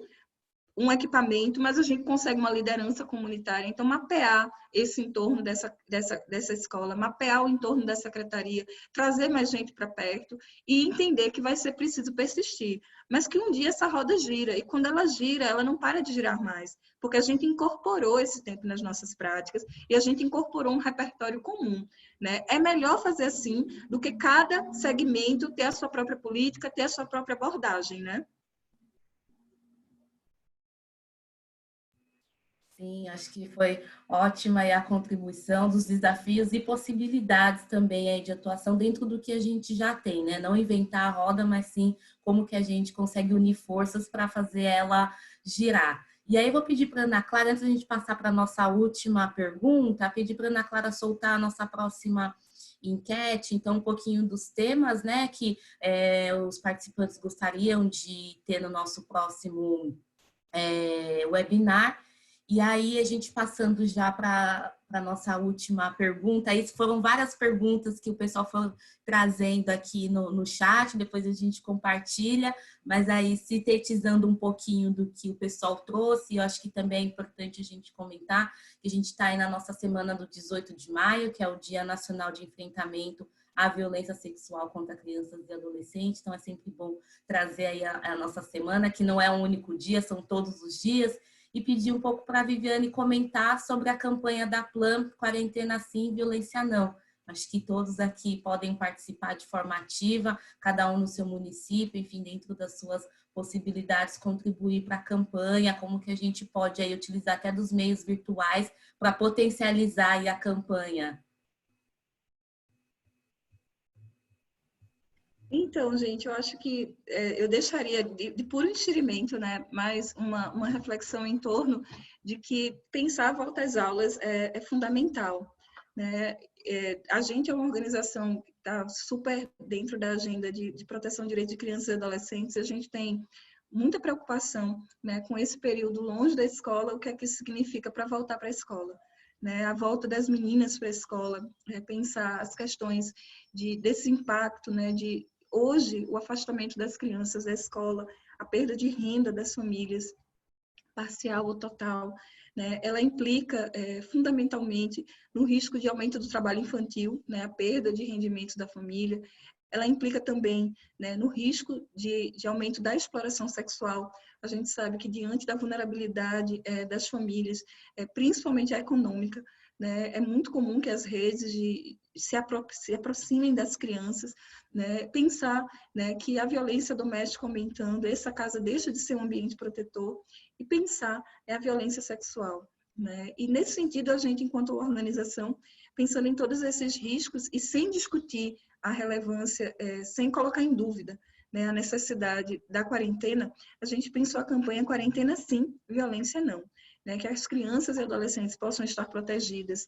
[SPEAKER 3] um equipamento, mas a gente consegue uma liderança comunitária. Então, mapear esse entorno dessa escola, mapear o entorno da secretaria, trazer mais gente para perto e entender que vai ser preciso persistir. Mas que um dia essa roda gira, e quando ela gira, ela não para de girar mais, porque a gente incorporou esse tempo nas nossas práticas e a gente incorporou um repertório comum, né? É melhor fazer assim do que cada segmento ter a sua própria política, ter a sua própria abordagem, né?
[SPEAKER 2] Sim, acho que foi ótima aí a contribuição dos desafios e possibilidades também aí de atuação dentro do que a gente já tem, né? Não inventar a roda, mas sim como que a gente consegue unir forças para fazer ela girar. E aí eu vou pedir para a Ana Clara, antes da gente passar para a nossa última pergunta, pedir para a Ana Clara soltar a nossa próxima enquete, então um pouquinho dos temas, né, que os participantes gostariam de ter no nosso próximo webinar. E aí, a gente passando já para a nossa última pergunta, aí foram várias perguntas que o pessoal foi trazendo aqui no chat, depois a gente compartilha, mas aí sintetizando um pouquinho do que o pessoal trouxe, eu acho que também é importante a gente comentar que a gente está aí na nossa semana do 18 de maio, que é o Dia Nacional de Enfrentamento à Violência Sexual contra Crianças e Adolescentes, então é sempre bom trazer aí a nossa semana, que não é um único dia, são todos os dias, e pedir um pouco para a Viviane comentar sobre a campanha da Plan Quarentena Sim, Violência Não. Acho que todos aqui podem participar de forma ativa, cada um no seu município, enfim, dentro das suas possibilidades, contribuir para a campanha, como que a gente pode aí utilizar até dos meios virtuais para potencializar aí a campanha.
[SPEAKER 3] Então, gente, eu acho que eu deixaria de puro enxerimento, né, mais uma reflexão em torno de que pensar a volta às aulas é fundamental, né? A gente é uma organização que está super dentro da agenda de proteção de direitos de crianças e adolescentes, a gente tem muita preocupação, né, com esse período longe da escola, o que é que isso significa para voltar para a escola. Né, a volta das meninas para a escola, pensar as questões desse impacto, né, de hoje o afastamento das crianças da escola, a perda de renda das famílias, parcial ou total, né, ela implica fundamentalmente no risco de aumento do trabalho infantil, né, a perda de rendimentos da família, ela implica também, né, no risco de aumento da exploração sexual. A gente sabe que diante da vulnerabilidade das famílias, principalmente a econômica, né, é muito comum que as redes se aproximem das crianças, né, pensar, né, que a violência doméstica aumentando, essa casa deixa de ser um ambiente protetor, e pensar a violência sexual. Né? E nesse sentido, a gente, enquanto organização, pensando em todos esses riscos e sem discutir a relevância, sem colocar em dúvida, né, a necessidade da quarentena, a gente pensou a campanha Quarentena Sim, Violência Não. Né, que as crianças e adolescentes possam estar protegidas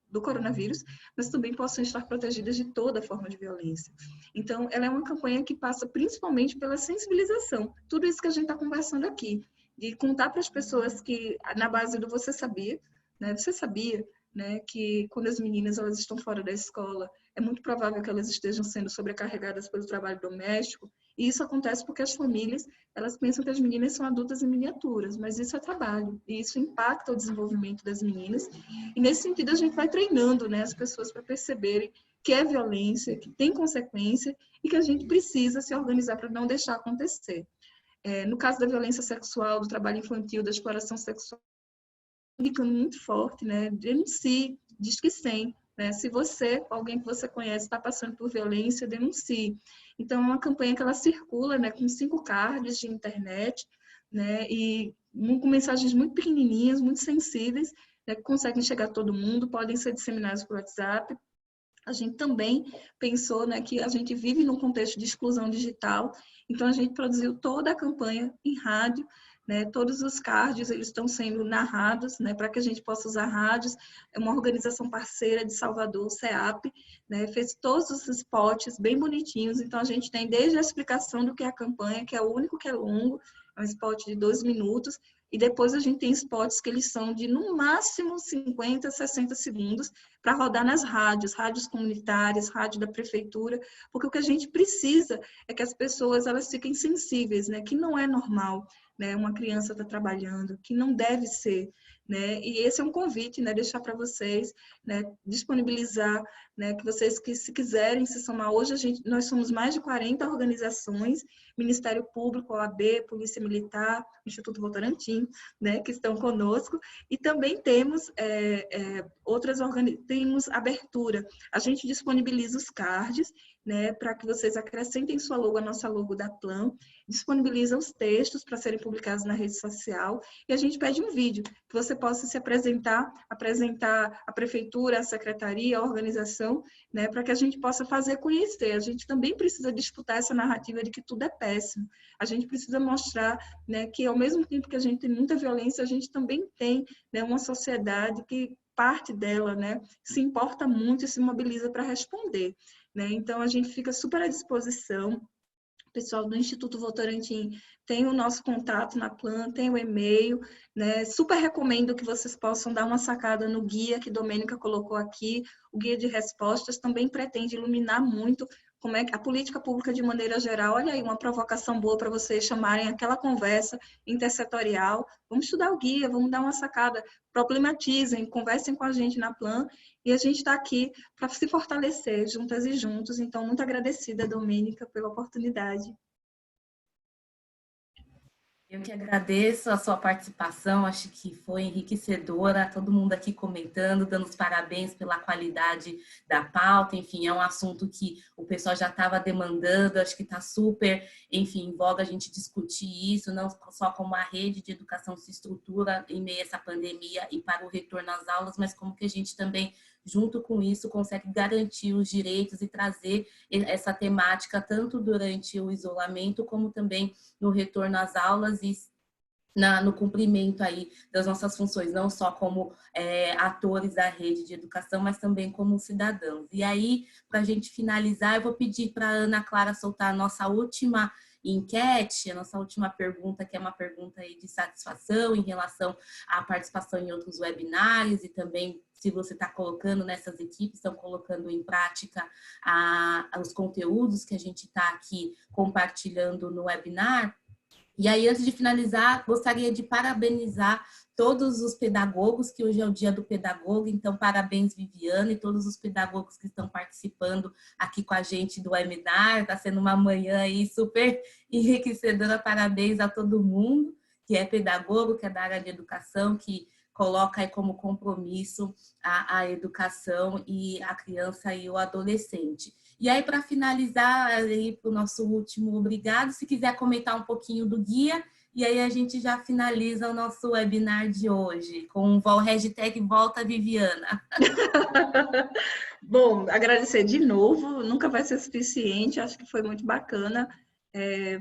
[SPEAKER 3] do coronavírus, mas também possam estar protegidas de toda forma de violência. Então, ela é uma campanha que passa principalmente pela sensibilização, tudo isso que a gente está conversando aqui. de contar para as pessoas que, na base do você sabia, né? Você sabia, né, que quando as meninas elas estão fora da escola, é muito provável que elas estejam sendo sobrecarregadas pelo trabalho doméstico, e isso acontece porque as famílias, elas pensam que as meninas são adultas em miniaturas, mas isso é trabalho, e isso impacta o desenvolvimento das meninas, e nesse sentido a gente vai treinando, né, as pessoas para perceberem que é violência, que tem consequência, e que a gente precisa se organizar para não deixar acontecer. No caso da violência sexual, do trabalho infantil, da exploração sexual, ficando muito forte, né? Denuncie, diz que sim, né? Se você, alguém que você conhece, está passando por violência, denuncie. Então, é uma campanha que ela circula, né? Com 5 cards de internet, né? E com mensagens muito pequenininhas, muito sensíveis, né? Que conseguem chegar a todo mundo, podem ser disseminadas por WhatsApp. A gente também pensou, né, que a gente vive num contexto de exclusão digital, então a gente produziu toda a campanha em rádio, né, todos os cards eles estão sendo narrados, né, para que a gente possa usar rádios. É uma organização parceira de Salvador, o CEAP, né, fez todos os spots bem bonitinhos, então a gente tem desde a explicação do que é a campanha, que é o único que é longo, é um spot de 2 minutos, e depois a gente tem spots que eles são de, no máximo, 50, 60 segundos, para rodar nas rádios comunitárias, rádio da prefeitura, porque o que a gente precisa é que as pessoas elas fiquem sensíveis, né? Que não é normal, né? Uma criança está trabalhando, que não deve ser, né? E esse é um convite, né? Deixar para vocês, né? Disponibilizar, né? Que vocês que se quiserem se somar hoje, nós somos mais de 40 organizações, Ministério Público, OAB, Polícia Militar, Instituto Votorantim, né? Que estão conosco, e também temos outras temos abertura. A gente disponibiliza os cards, né, para que vocês acrescentem sua logo, a nossa logo da Plan, disponibiliza os textos para serem publicados na rede social, e a gente pede um vídeo, que você possa se apresentar a prefeitura, a secretaria, a organização, né, para que a gente possa fazer conhecer. A gente também precisa disputar essa narrativa de que tudo é péssimo. A gente precisa mostrar, né, que ao mesmo tempo que a gente tem muita violência, a gente também tem, né, uma sociedade que parte dela, né, se importa muito e se mobiliza para responder, né? Então, a gente fica super à disposição. O pessoal do Instituto Votorantim tem o nosso contato na Plan, tem o e-mail, né? Super recomendo que vocês possam dar uma sacada no guia que Domênica colocou aqui. O guia de respostas também pretende iluminar muito como é que a política pública de maneira geral. Olha aí, uma provocação boa para vocês chamarem aquela conversa intersetorial. Vamos estudar o guia, vamos dar uma sacada, problematizem, conversem com a gente na Plan, e a gente está aqui para se fortalecer juntas e juntos. Então, muito agradecida, Domênica, pela oportunidade.
[SPEAKER 2] Eu que agradeço a sua participação, acho que foi enriquecedora, todo mundo aqui comentando, dando os parabéns pela qualidade da pauta, enfim, é um assunto que o pessoal já estava demandando, acho que está super, enfim, em voga a gente discutir isso, não só como a rede de educação se estrutura em meio a essa pandemia e para o retorno às aulas, mas como que a gente também, junto com isso, consegue garantir os direitos e trazer essa temática tanto durante o isolamento, como também no retorno às aulas e no cumprimento aí das nossas funções, não só como atores da rede de educação, mas também como cidadãos. E aí, para a gente finalizar, eu vou pedir para a Ana Clara soltar a nossa última enquete, a nossa última pergunta, que é uma pergunta aí de satisfação em relação à participação em outros webinários e também se você está colocando nessas equipes, estão colocando em prática os conteúdos que a gente está aqui compartilhando no webinar. E aí, antes de finalizar, gostaria de parabenizar todos os pedagogos, que hoje é o dia do pedagogo, então parabéns, Viviana, e todos os pedagogos que estão participando aqui com a gente do webinar, está sendo uma manhã aí super enriquecedora, parabéns a todo mundo que é pedagogo, que é da área de educação, que coloca aí como compromisso a educação e a criança e o adolescente. E aí, para finalizar, aí para o nosso último obrigado, se quiser comentar um pouquinho do guia, e aí a gente já finaliza o nosso webinar de hoje, com o hashtag Volta Viviana.
[SPEAKER 3] Bom, agradecer de novo, nunca vai ser suficiente, acho que foi muito bacana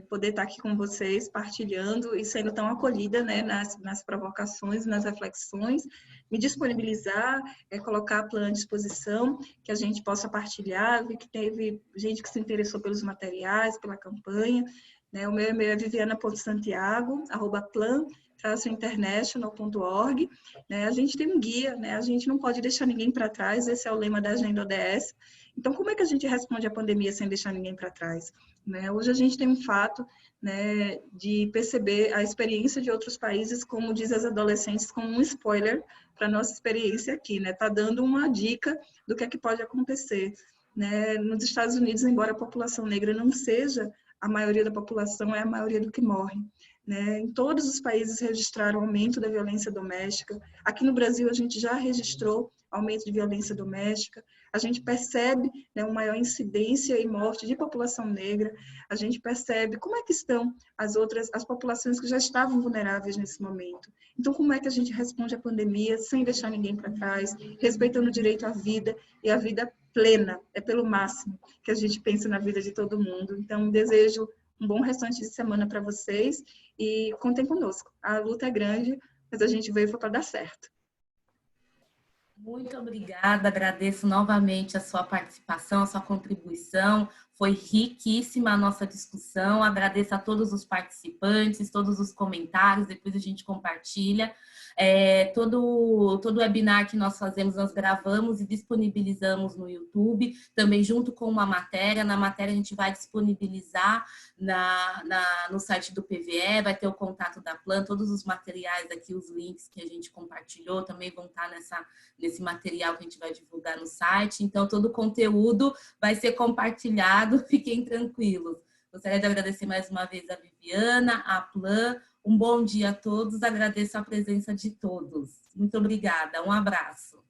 [SPEAKER 3] poder estar aqui com vocês, partilhando e sendo tão acolhida, né, nas provocações, nas reflexões, me disponibilizar, colocar a Plan à disposição, que a gente possa partilhar, vi que teve gente que se interessou pelos materiais, pela campanha, né? O meu e-mail é viviana.santiago@plan-international.org, né? A gente tem um guia, né? A gente não pode deixar ninguém para trás, esse é o lema da Agenda ODS. Então, como é que a gente responde à pandemia sem deixar ninguém para trás? Né? Hoje a gente tem um fato, né, de perceber a experiência de outros países, como diz as adolescentes, como um spoiler para a nossa experiência aqui, né? Tá dando uma dica do que é que pode acontecer, né? Nos Estados Unidos, embora a população negra não seja a maioria da população, é a maioria do que morre, né? Em todos os países registraram aumento da violência doméstica. Aqui no Brasil, a gente já registrou aumento de violência doméstica. A gente percebe, né, uma maior incidência e morte de população negra. A gente percebe como é que estão as populações que já estavam vulneráveis nesse momento. Então, como é que a gente responde à pandemia sem deixar ninguém para trás, respeitando o direito à vida e a vida plena? É pelo máximo que a gente pensa na vida de todo mundo. Então, desejo um bom restante de semana para vocês e contem conosco. A luta é grande, mas a gente veio para dar certo.
[SPEAKER 2] Muito obrigada, agradeço novamente a sua participação, a sua contribuição. Foi riquíssima a nossa discussão. Agradeço a todos os participantes, todos os comentários, depois a gente compartilha. Todo webinar que nós fazemos, nós gravamos e disponibilizamos no YouTube, também junto com uma matéria. Na matéria a gente vai disponibilizar no site do PVE, vai ter o contato da Plan, todos os materiais aqui, os links que a gente compartilhou também vão estar nesse material que a gente vai divulgar no site. Então, todo o conteúdo vai ser compartilhado, fiquem tranquilos. Gostaria de agradecer mais uma vez a Viviana, a Plan. Um bom dia a todos, agradeço a presença de todos. Muito obrigada, um abraço.